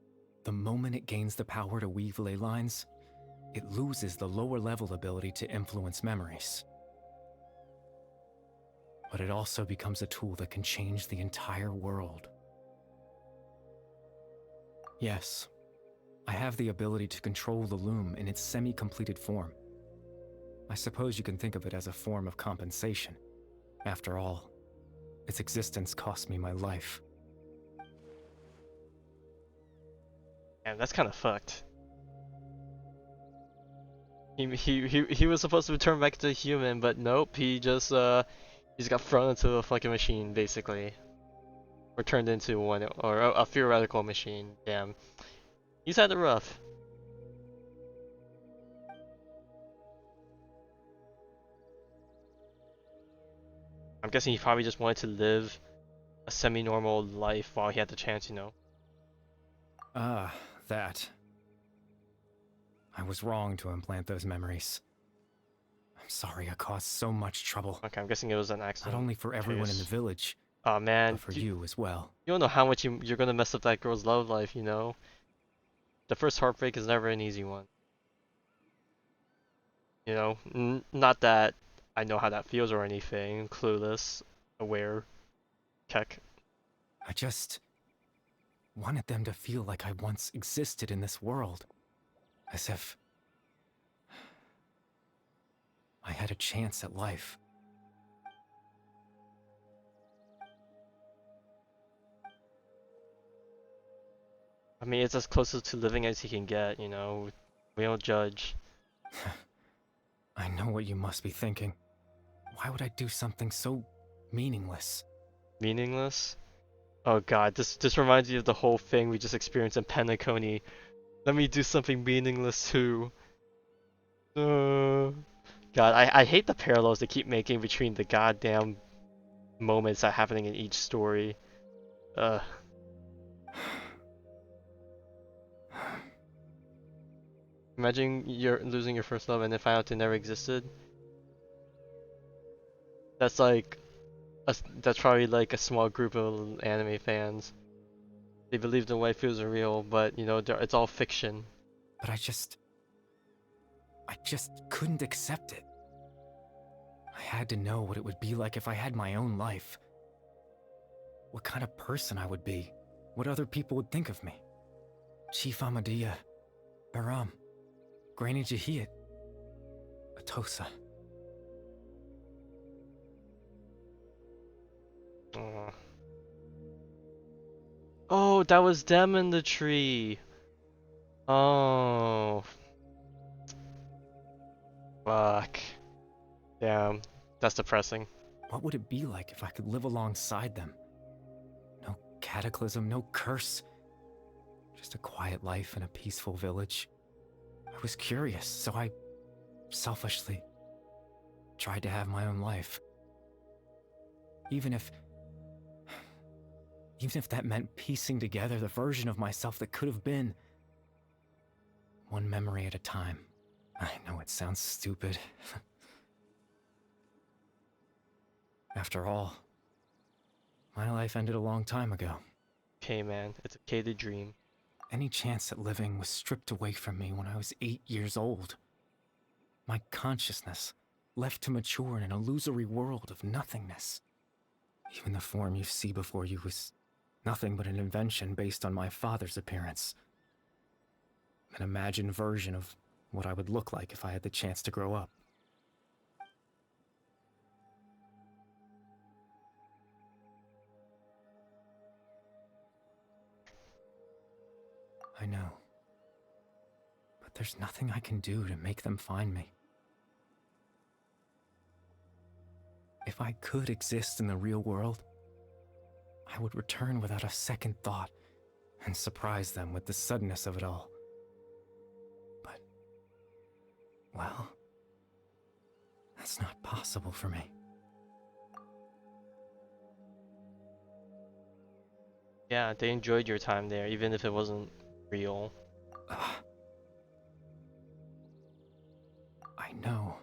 the moment it gains the power to weave ley lines, it loses the lower level ability to influence memories. But it also becomes a tool that can change the entire world. Yes, I have the ability to control the loom in its semi-completed form. I suppose you can think of it as a form of compensation. After all, its existence cost me my life. And that's kind of fucked. He was supposed to return back to human, but nope, he just got thrown into a fucking machine, basically. Or turned into one, or a theoretical machine. Damn. He's had it rough. I'm guessing he probably just wanted to live a semi-normal life while he had the chance, you know? Ah, that. I was wrong to implant those memories. I'm sorry I caused so much trouble. Okay, I'm guessing it was an accident. Not only for everyone in the village, oh man, but for you as well. You don't know how much you're gonna mess up that girl's love life, you know? The first heartbreak is never an easy one. You know, not that I know how that feels or anything. Clueless, aware, Keck. I just wanted them to feel like I once existed in this world. As if I had a chance at life. I mean, it's as close to living as he can get, you know? We don't judge. I know what you must be thinking. Why would I do something so meaningless? Meaningless? Oh god, this reminds me of the whole thing we just experienced in Penacony. Let me do something meaningless too. God, I hate the parallels they keep making between the goddamn moments that are happening in each story. Imagine you're losing your first love and then find out they never existed. That's like, that's probably like a small group of anime fans. They believe the waifus are real, but you know, it's all fiction. But I just couldn't accept it. I had to know what it would be like if I had my own life. What kind of person I would be. What other people would think of me. Chief Amadea, Baram, Granny Jahiyat, Atosa. Oh, that was them in the tree. Oh. Fuck. Damn, that's depressing. What would it be like if I could live alongside them? No cataclysm, no curse. Just a quiet life in a peaceful village. I was curious, so I selfishly tried to have my own life. Even if that meant piecing together the version of myself that could have been. One memory at a time. I know it sounds stupid. After all, my life ended a long time ago. Okay, man, it's okay to dream. Any chance at living was stripped away from me when I was 8 years old. My consciousness left to mature in an illusory world of nothingness. Even the form you see before you was nothing but an invention based on my father's appearance. An imagined version of what I would look like if I had the chance to grow up. I know. But there's nothing I can do to make them find me. If I could exist in the real world, I would return without a second thought and surprise them with the suddenness of it all. But, well, that's not possible for me. Yeah, they enjoyed your time there, even if it wasn't real. I know.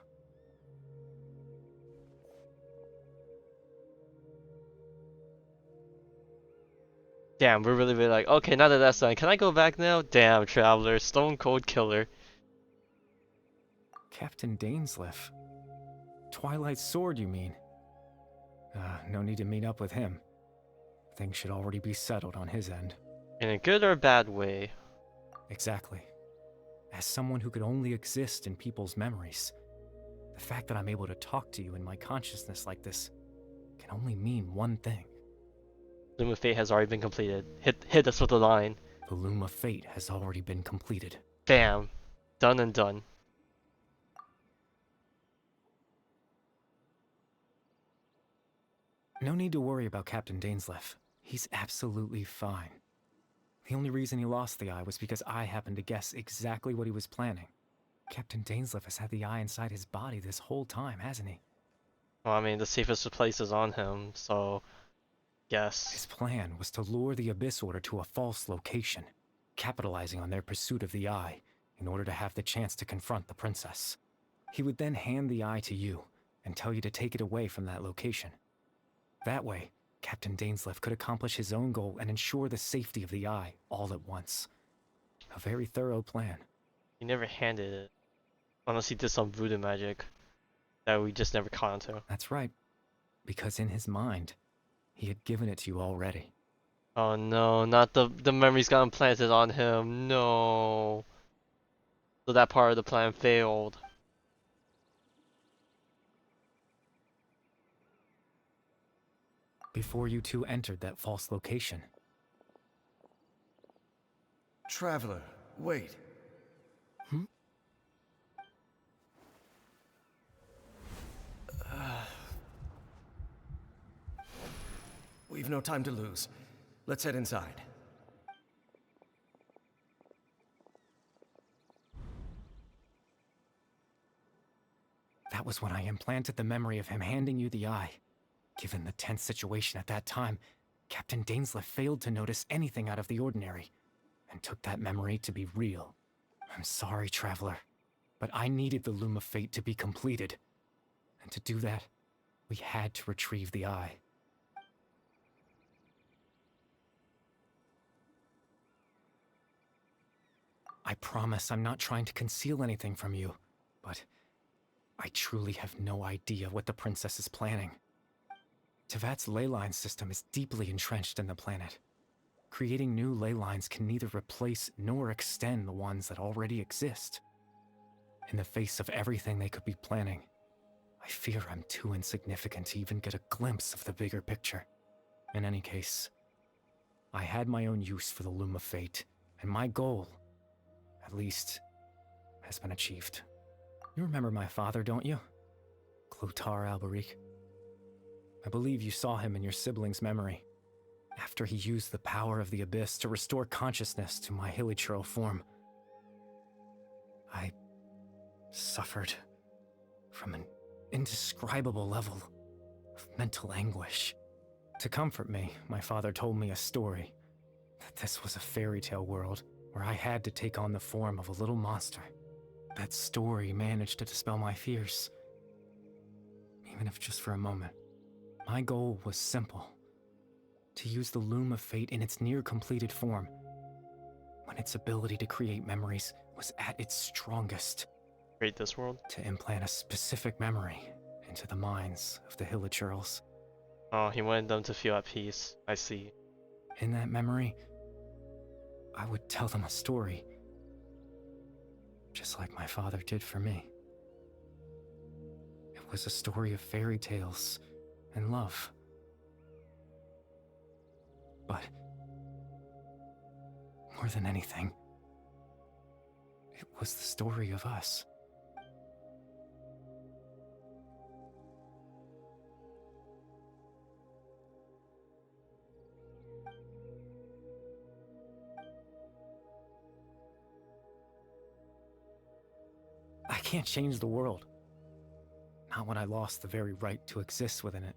Damn, we're really like, okay, now that that's done, can I go back now? Damn, Traveler, stone cold killer. Captain Dainsleif. Twilight Sword, you mean? No need to meet up with him. Things should already be settled on his end. In a good or bad way? Exactly. As someone who could only exist in people's memories, the fact that I'm able to talk to you in my consciousness like this can only mean one thing. Loom of Fate has already been completed. Hit us with a line. The Loom of Fate has already been completed. Bam. Done and done. No need to worry about Captain Dainsleif. He's absolutely fine. The only reason he lost the eye was because I happened to guess exactly what he was planning. Captain Dainsleif has had the eye inside his body this whole time, hasn't he? Well, I mean, the safest place is on him, so... yes. His plan was to lure the Abyss Order to a false location, capitalizing on their pursuit of the eye in order to have the chance to confront the princess. He would then hand the eye to you and tell you to take it away from that location. That way, Captain Dainsleif could accomplish his own goal and ensure the safety of the eye all at once. A very thorough plan. He never handed it. Unless he did some voodoo magic that we just never caught onto. That's right. Because in his mind, he had given it to you already. Oh no, not the memories got implanted on him. No. So that part of the plan failed. Before you two entered that false location. Traveler, wait. We've no time to lose. Let's head inside. That was when I implanted the memory of him handing you the eye. Given the tense situation at that time, Captain Dainsleif failed to notice anything out of the ordinary, and took that memory to be real. I'm sorry, Traveler, but I needed the Loom of Fate to be completed. And to do that, we had to retrieve the eye. I promise I'm not trying to conceal anything from you, but I truly have no idea what the princess is planning. Tevat's ley line system is deeply entrenched in the planet. Creating new ley lines can neither replace nor extend the ones that already exist. In the face of everything they could be planning, I fear I'm too insignificant to even get a glimpse of the bigger picture. In any case, I had my own use for the Loom of Fate, and my goal, at least, has been achieved. You remember my father, don't you? Clotar Alberic. I believe you saw him in your sibling's memory, after he used the power of the Abyss to restore consciousness to my hilichurl form. I suffered from an indescribable level of mental anguish. To comfort me, my father told me a story, that this was a fairy tale world where I had to take on the form of a little monster. That story managed to dispel my fears, even if just for a moment. My goal was simple: to use the Loom of Fate in its near-completed form, when its ability to create memories was at its strongest. Create this world? To implant a specific memory into the minds of the hilichurls. Oh, he wanted them to feel at peace. I see. In that memory, I would tell them a story, just like my father did for me. It was a story of fairy tales and love. But more than anything, it was the story of us. I can't change the world. Not when I lost the very right to exist within it.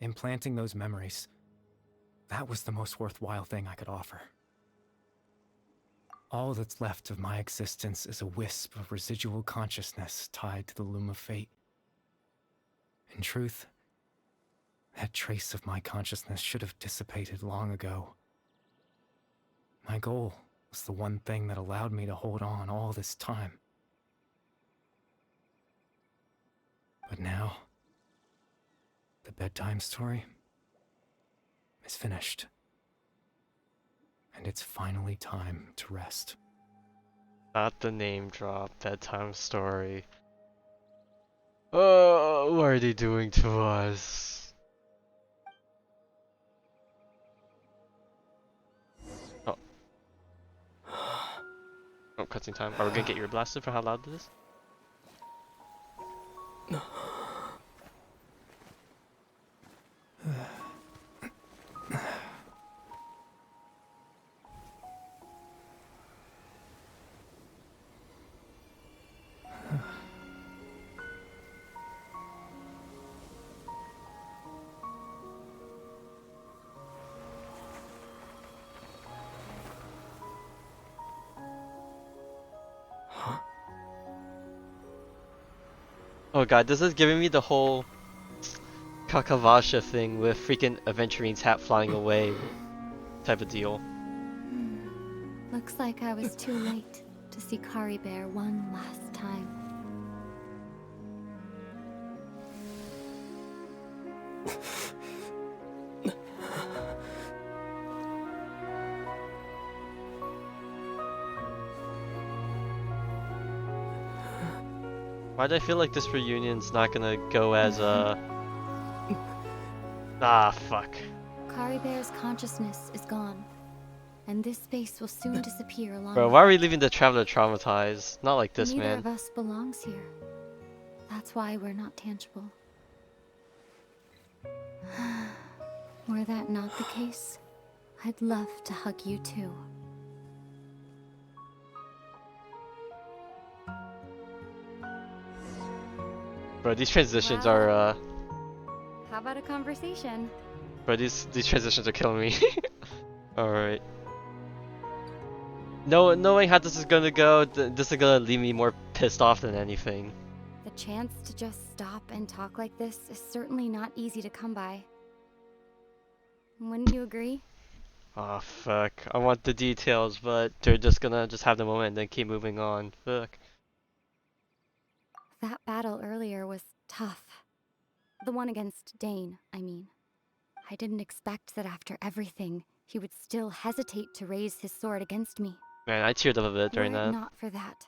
Implanting those memories, that was the most worthwhile thing I could offer. All that's left of my existence is a wisp of residual consciousness tied to the Loom of Fate. In truth, That trace of my consciousness should have dissipated long ago. My goal was the one thing that allowed me to hold on all this time. But now, the bedtime story is finished. And it's finally time to rest. Not the name drop, bedtime story. Oh, what are they doing to us? Oh. Oh, cutscene time. Are we gonna get ear blasted for how loud it is? Oh god, this is giving me the whole Kakavasha thing with freaking Aventurine's hat flying away type of deal. Looks like I was too late to see Kari Bear one last time. Why do I feel like this reunion's not gonna go as Ah, fuck. Kari Bear's consciousness is gone, and this space will soon disappear along Bro, with why are it. we leaving the Traveler traumatized? Not like this, Neither man. of us belongs here. That's why we're not tangible. Were that not the case, I'd love to hug you too. Bro, these transitions Well, are How about a conversation? bro, these transitions are killing me. Alright. Knowing how this is gonna go, this is gonna leave me more pissed off than anything. The chance to just stop and talk like this is certainly not easy to come by. Wouldn't you agree? Oh fuck. I want the details, but they're just gonna have the moment and then keep moving on. Fuck. That battle earlier was tough. The one against Dane, I mean. I didn't expect that after everything, he would still hesitate to raise his sword against me. Man, I teared up a bit Were during it that. not for that,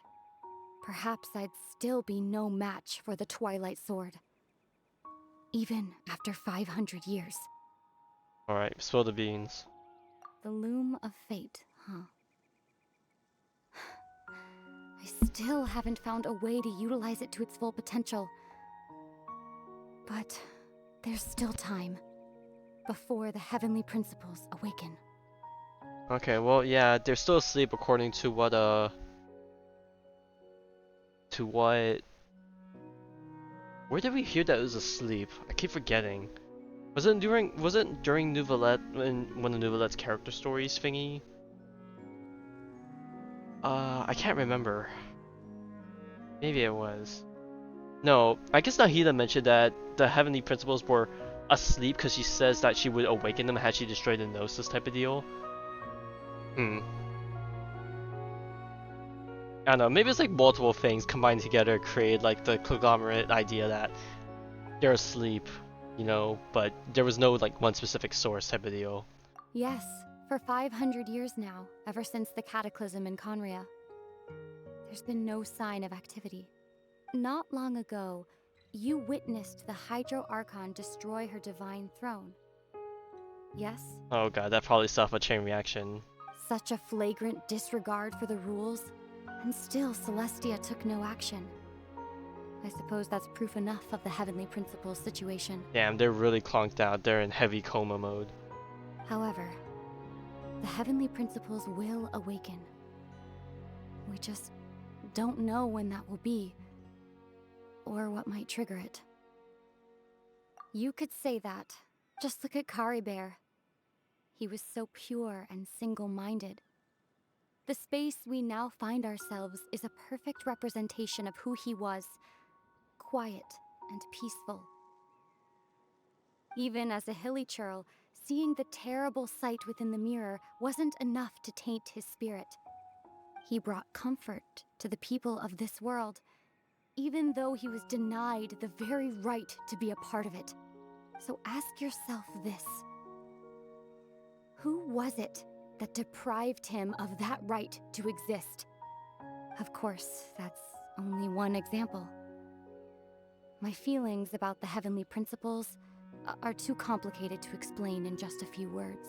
perhaps I'd still be no match for the Twilight Sword. Even after 500 years. Alright, spill the beans. The Loom of Fate, huh? I still haven't found a way to utilize it to its full potential. But there's still time before the heavenly principles awaken. Okay, well, yeah, they're still asleep according to what, where did we hear that it was asleep? I keep forgetting. Was it during Nouvellette, when one of Nouvellette's character stories thingy? I can't remember. Maybe it was. No, I guess Nahida mentioned that the heavenly principles were asleep because she says that she would awaken them had she destroyed the Gnosis type of deal. I don't know, maybe it's like multiple things combined together create like the conglomerate idea that they're asleep, you know, but there was no like one specific source type of deal. Yes, for 500 years now, ever since the cataclysm in Conria. There's been no sign of activity. Not long ago, you witnessed the Hydro Archon destroy her divine throne. Yes? Oh god, that probably set off a chain reaction. Such a flagrant disregard for the rules, and still Celestia took no action. I suppose that's proof enough of the Heavenly Principles situation. Damn, they're really clonked out. They're in heavy coma mode. However, the Heavenly Principles will awaken. We just don't know when that will be, or what might trigger it. You could say that. Just look at Kari Bear. He was so pure and single-minded. The space we now find ourselves is a perfect representation of who he was. Quiet and peaceful. Even as a hilly churl, seeing the terrible sight within the mirror wasn't enough to taint his spirit. He brought comfort to the people of this world, even though he was denied the very right to be a part of it. So ask yourself this. Who was it that deprived him of that right to exist? Of course, that's only one example. My feelings about the heavenly principles are too complicated to explain in just a few words.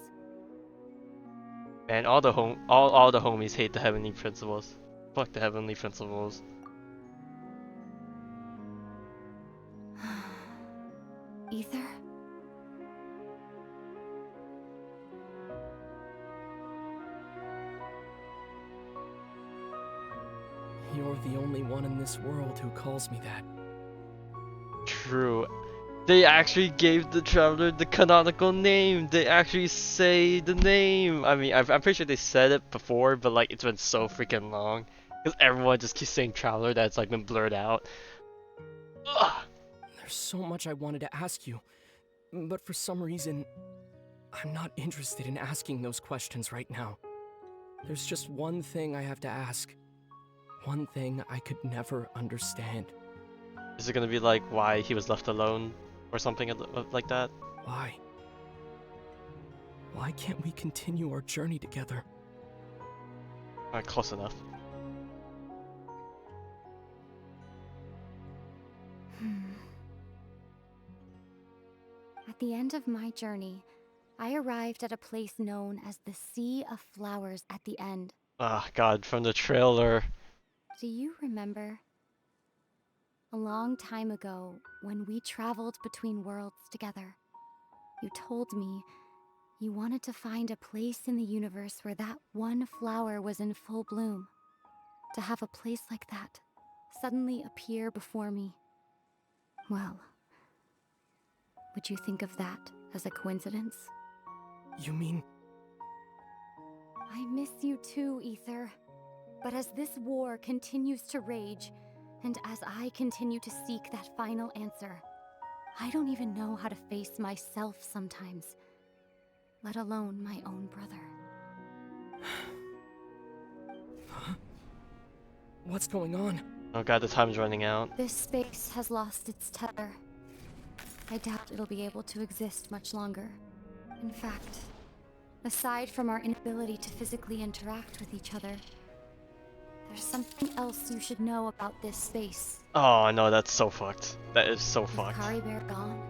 Man, all the homies hate the heavenly principles. Fuck the heavenly principles. Ether? You're the only one in this world who calls me that. True. They actually gave the Traveler the canonical name. They actually say the name. I mean, I'm pretty sure they said it before, but like it's been so freaking long. Because everyone just keeps saying Traveler that it's like been blurred out. Ugh. There's so much I wanted to ask you, but for some reason, I'm not interested in asking those questions right now. There's just one thing I have to ask. One thing I could never understand. Is it gonna be like why he was left alone or something like that? Why? Why can't we continue our journey together? Alright, close enough. At the end of my journey, I arrived at a place known as the Sea of Flowers at the end. Ah, God, from the trailer. Do you remember? A long time ago, when we traveled between worlds together, you told me you wanted to find a place in the universe where that one flower was in full bloom. To have a place like that suddenly appear before me. Well, would you think of that as a coincidence? You mean... I miss you too, Ether. But as this war continues to rage, and as I continue to seek that final answer, I don't even know how to face myself sometimes, let alone my own brother. What's going on? Oh God, the time's running out. This space has lost its tether. I doubt it'll be able to exist much longer. In fact, aside from our inability to physically interact with each other, there's something else you should know about this space. Oh no, that's so fucked. That is so With fucked. Kari Bear gone,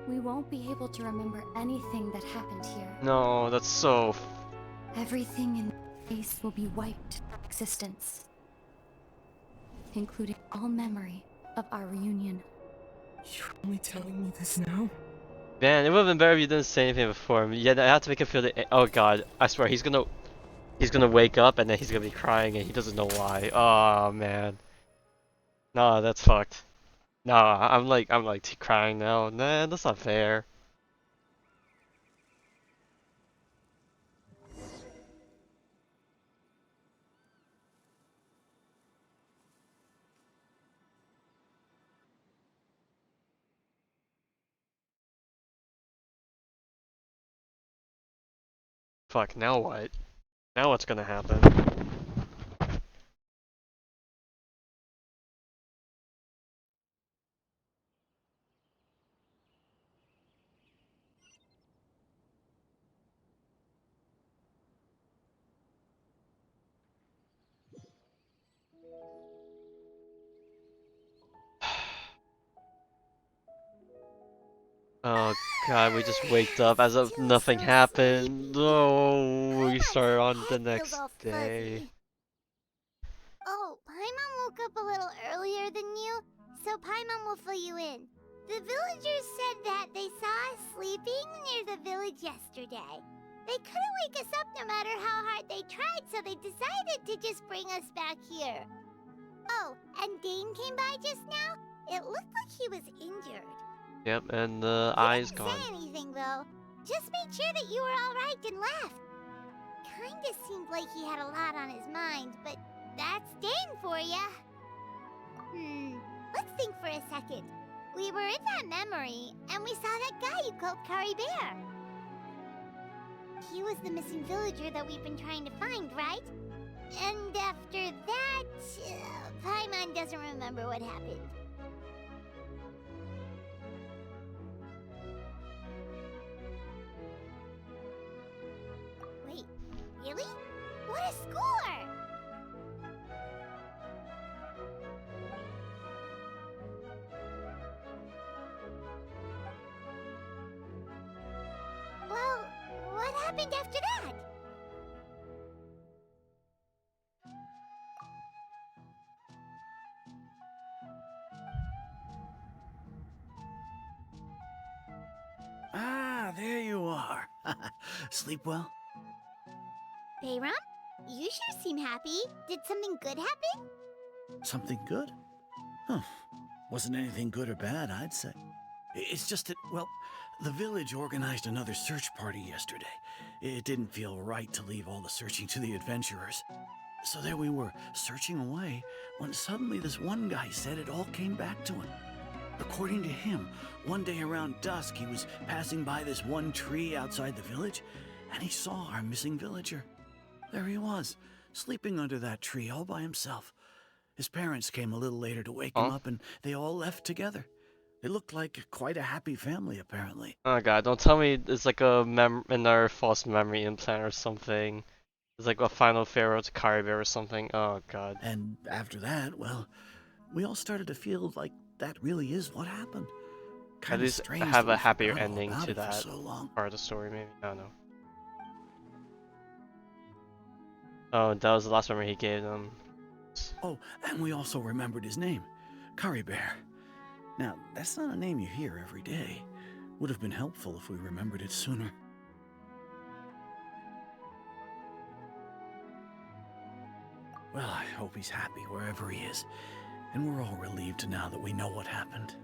we won't be able to remember anything that happened here. No, that's so... Everything in space will be wiped from existence, including all memory of our reunion. You're only telling me this now? Man, it would've been better if you didn't say anything before. Yeah, I have to make him feel the... Oh God, I swear, he's gonna wake up and then he's gonna be crying and he doesn't know why. Oh man. Nah, that's fucked. Nah, I'm like crying now. Nah, that's not fair. Fuck, now what? Now what's gonna happen? Oh God, we just waked up as if nothing happened. No, we start on the next day. Oh, Paimon woke up a little earlier than you, so Paimon will fill you in. The villagers said that they saw us sleeping near the village yesterday. They couldn't wake us up no matter how hard they tried, so they decided to just bring us back here. Oh, and Dane came by just now? It looked like he was injured. Yep, and the eye's He gone. didn't say anything, though. Just made sure that you were alright and left. Kinda seemed like he had a lot on his mind, but that's Dane for ya. Let's think for a second. We were in that memory, and we saw that guy you called Kari Bear. He was the missing villager that we've been trying to find, right? And after that, Paimon doesn't remember what happened. Wait, really? What a score! Well, what happened after that? Ah, there you are. Sleep well? Bayram? You sure seem happy. Did something good happen? Something good? Huh. Wasn't anything good or bad, I'd say. It's just that, well, the village organized another search party yesterday. It didn't feel right to leave all the searching to the adventurers. So there we were, searching away, when suddenly this one guy said it all came back to him. According to him, one day around dusk, he was passing by this one tree outside the village, and he saw our missing villager. There he was, sleeping under that tree all by himself. His parents came a little later to wake him up, and they all left together. They looked like quite a happy family, apparently. Oh god, don't tell me it's like another false memory implant or something. It's like a final farewell to Kari Bear or something. Oh god. And after that, well, we all started to feel like that really is what happened. At Kind of least strange have that a we happier forgot all ending about to it for that so long. part of the story, maybe. I don't know. Oh, that was the last memory he gave them. Oh, and we also remembered his name, Kari Bear. Now, that's not a name you hear every day. Would have been helpful if we remembered it sooner. Well, I hope he's happy wherever he is, and we're all relieved now that we know what happened.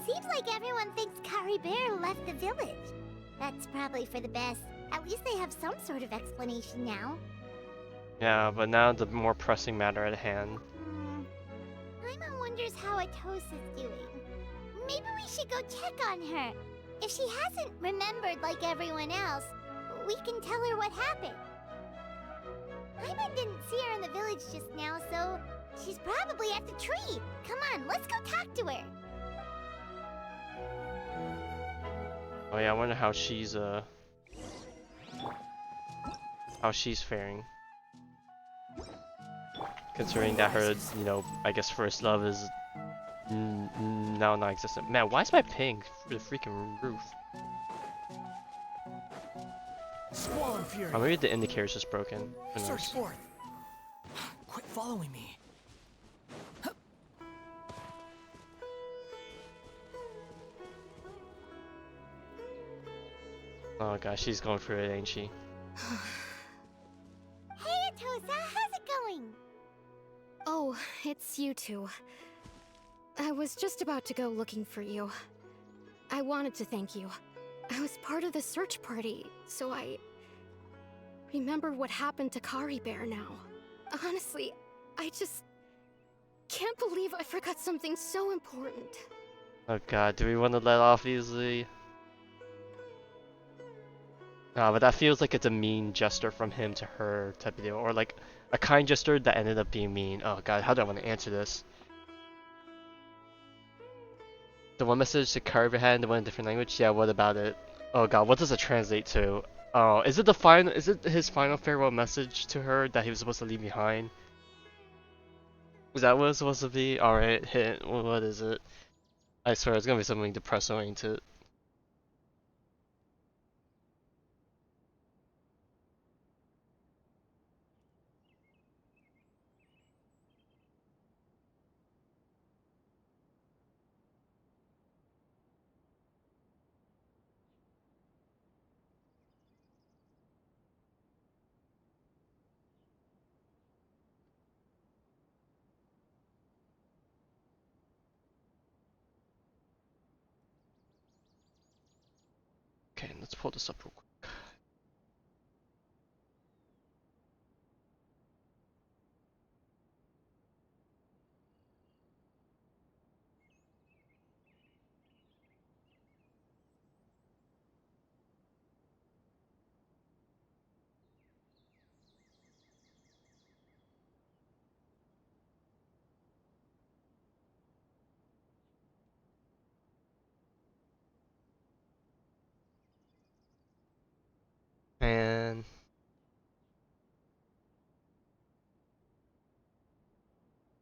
Seems like everyone thinks Kari Bear left the village. That's probably for the best. At least they have some sort of explanation now. Yeah, but now the more pressing matter at hand. Paimon wonders how Atosa's doing. Maybe we should go check on her. If she hasn't remembered like everyone else, we can tell her what happened. Paimon didn't see her in the village just now, so she's probably at the tree. Come on, let's go talk to her. Oh yeah, I wonder how she's faring. Considering that her, you know, I guess first love is now non-existent. Man, why is my ping through the freaking roof? Squall Fury. Oh, maybe the indicator's just broken. Who knows? Search forth. Quit following me. Oh gosh, she's going for it, ain't she? Hey, Atosa, how's it going? Oh, it's you two. I was just about to go looking for you. I wanted to thank you. I was part of the search party, so I remember what happened to Kari Bear now. Honestly, I just can't believe I forgot something so important. Oh god, do we want to let off easily? No, but that feels like it's a mean gesture from him to her type of deal, or like a kind gesture that ended up being mean. Oh god, how do I want to answer this? The one message to Carver had in the one in a different language? Yeah, what about it? Oh god, what does it translate to? Oh, is it his final farewell message to her that he was supposed to leave behind? Is that what it's supposed to be? Alright, hit. What is it? I swear it's gonna be something depressing, ain't it? Okay, let's pull this up real quick.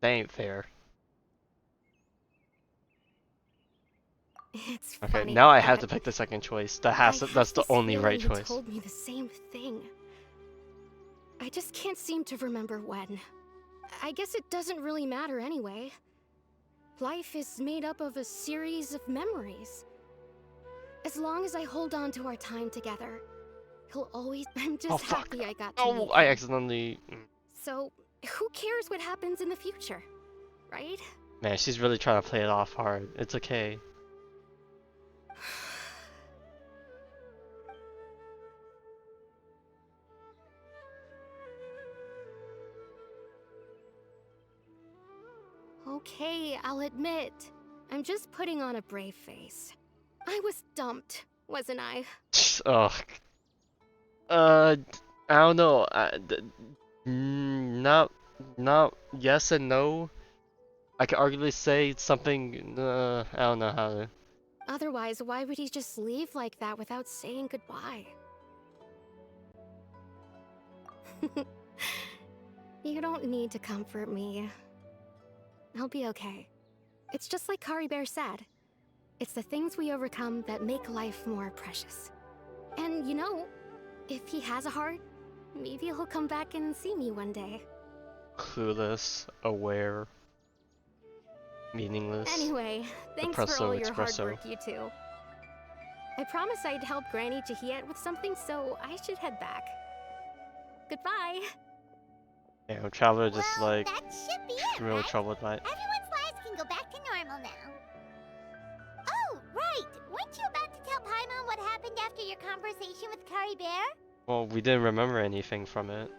That ain't fair. It's Okay, funny. now I have to but pick the second choice. That's the this only feeling right you choice. told me the same thing. I just can't seem to remember when. I guess it doesn't really matter anyway. Life is made up of a series of memories. As long as I hold on to our time together, he'll always. I'm Oh just fuck! happy I got to Oh, meet I him. accidentally. So, who cares what happens in the future, right? Man, she's really trying to play it off hard. It's okay. Okay, I'll admit. I'm just putting on a brave face. I was dumped, wasn't I? Ugh. I don't know. Not yes and no. I could arguably say something. I don't know how to. Otherwise, why would he just leave like that without saying goodbye? You don't need to comfort me. I'll be okay. It's just like Kari Bear said. It's the things we overcome that make life more precious. And you know, if he has a heart, maybe he'll come back and see me one day. Clueless, aware, meaningless. Anyway, thanks for all your hard Espresso. work, you two. I promised I'd help Granny Jahiet with something, so I should head back. Goodbye. Yeah, Traveler just Well, like that should be it, real right? troubled by it. Everyone's lives can go back to normal now. Oh, right. Weren't you about to tell Paimon what happened after your conversation with Kari Bear? Well, we didn't remember anything from it.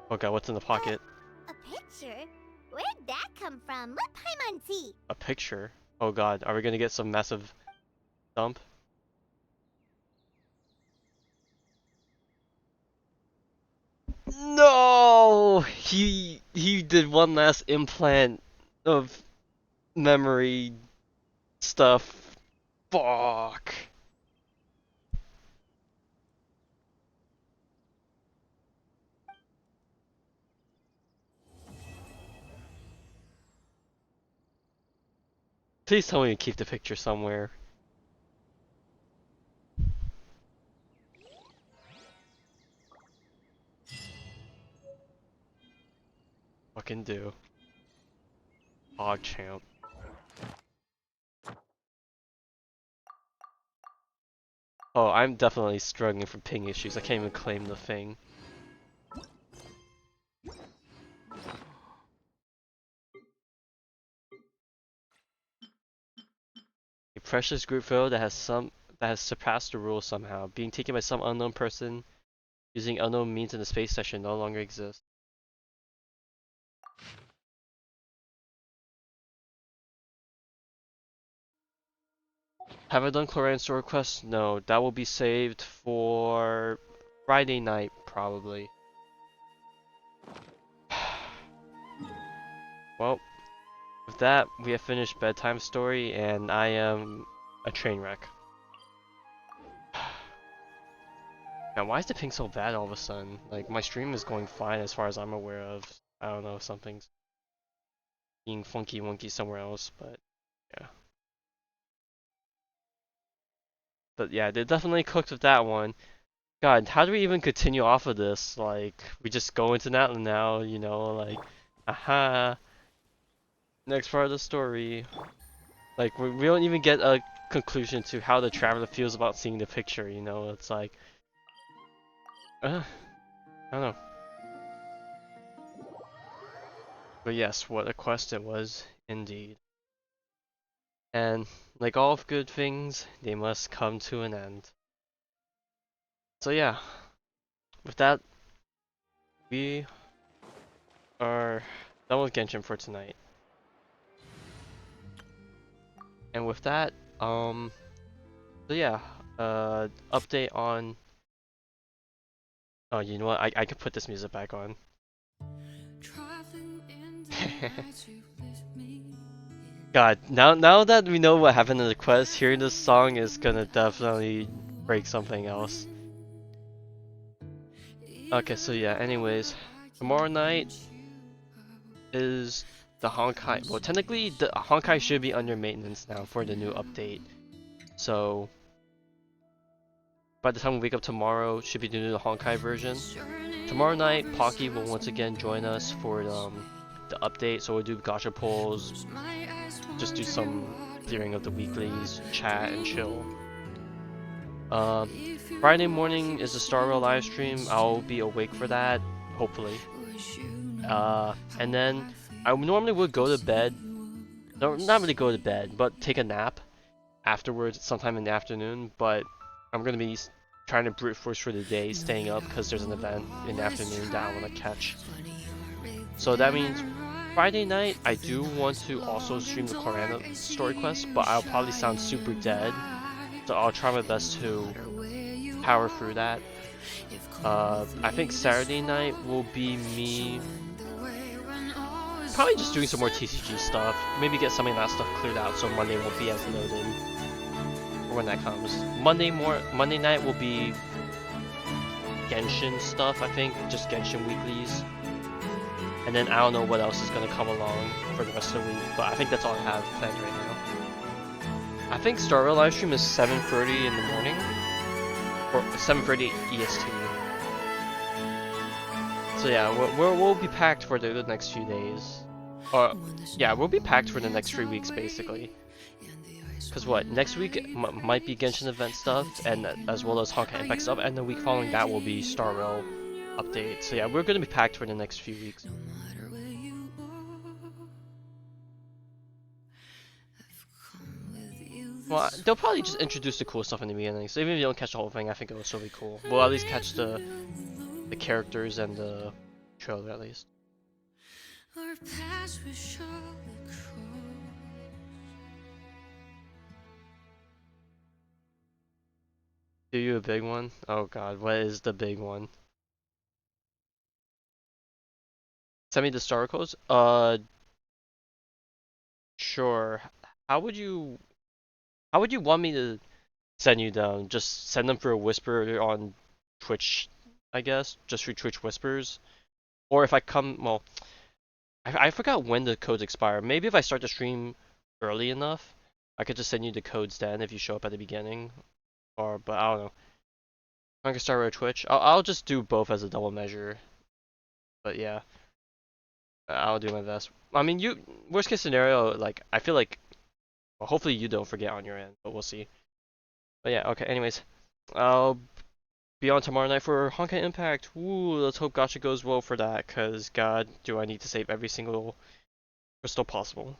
Oh god, what's in the pocket? A picture? Where'd that come from? Let Paimon see. A picture? Oh god, are we gonna get some massive dump? No! He did one last implant of memory stuff. Fuck. Please tell me you keep the picture somewhere. Fucking do. Champ. Oh, I'm definitely struggling from ping issues. I can't even claim the thing. A precious group photo that has surpassed the rules somehow, being taken by some unknown person using unknown means in the space station no longer exists. Have I done Chlorine store request? No, that will be saved for Friday night probably. Well, with that, we have finished Bedtime story and I am a train wreck. Man, why is the ping so bad all of a sudden? Like, my stream is going fine as far as I'm aware of. I don't know, something's being funky wonky somewhere else, but yeah. But yeah, they definitely cooked with that one. God, how do we even continue off of this? Like, we just go into that now, you know, like, aha, next part of the story. Like, we don't even get a conclusion to how the Traveler feels about seeing the picture, you know? It's like, I don't know. But yes, what a quest it was, indeed. And, like all good things, they must come to an end. So yeah, with that, we are done with Genshin for tonight. And with that, so yeah, update on. Oh, you know what? I could put this music back on. God, now that we know what happened in the quest, hearing this song is gonna definitely break something else. Okay, so yeah, anyways, tomorrow night is the Honkai. Well, technically, the Honkai should be under maintenance now for the new update. So, by the time we wake up tomorrow, should be the new Honkai version. Tomorrow night, Pocky will once again join us for the update. So we'll do gacha polls, just do some clearing of the weeklies, chat and chill. Friday morning is the Star Rail live stream. I'll be awake for that, hopefully. And then I normally would go to bed. No, not really go to bed, but take a nap afterwards sometime in the afternoon. But I'm gonna be trying to brute force for the day, staying up because there's an event in the afternoon that I want to catch. So that means Friday night I do want to also stream the Korana story quest, but I'll probably sound super dead. So I'll try my best to power through that. I think Saturday night will be me probably just doing some more TCG stuff. Maybe get some of that stuff cleared out so Monday won't be as loaded. Or when that comes. Monday night will be Genshin stuff, I think. Just Genshin weeklies. And then I don't know what else is going to come along for the rest of the week. But I think that's all I have planned right now. I think Star Rail livestream is 7:30 in the morning. Or 7:30 EST. So yeah, we'll be packed for the next few days. Yeah, we'll be packed for the next 3 weeks basically. Cause what, next week might be Genshin event stuff, and as well as Honkai Impact stuff, and the week following that will be Star Rail update. So yeah, we're gonna be packed for the next few weeks. Well, they'll probably just introduce the cool stuff in the beginning, so even if you don't catch the whole thing, I think it will still be cool. We'll at least catch the characters and the trailer at least. Our past we surely cross. Do you a big one? Oh god, what is the big one? Send me the star codes? Sure. How would you want me to send you them? Just send them for a whisper on Twitch, I guess, just through Twitch whispers. Or if I come, well, I forgot when the codes expire. Maybe if I start the stream early enough, I could just send you the codes then if you show up at the beginning. But I don't know. I can start with Twitch. I'll just do both as a double measure. But yeah, I'll do my best. I mean, worst case scenario, like I feel like, well, hopefully you don't forget on your end, but we'll see. But yeah, okay. Anyways, I'll be on tomorrow night for Honkai Impact. Woo! Let's hope gacha goes well for that, cause God, do I need to save every single crystal possible.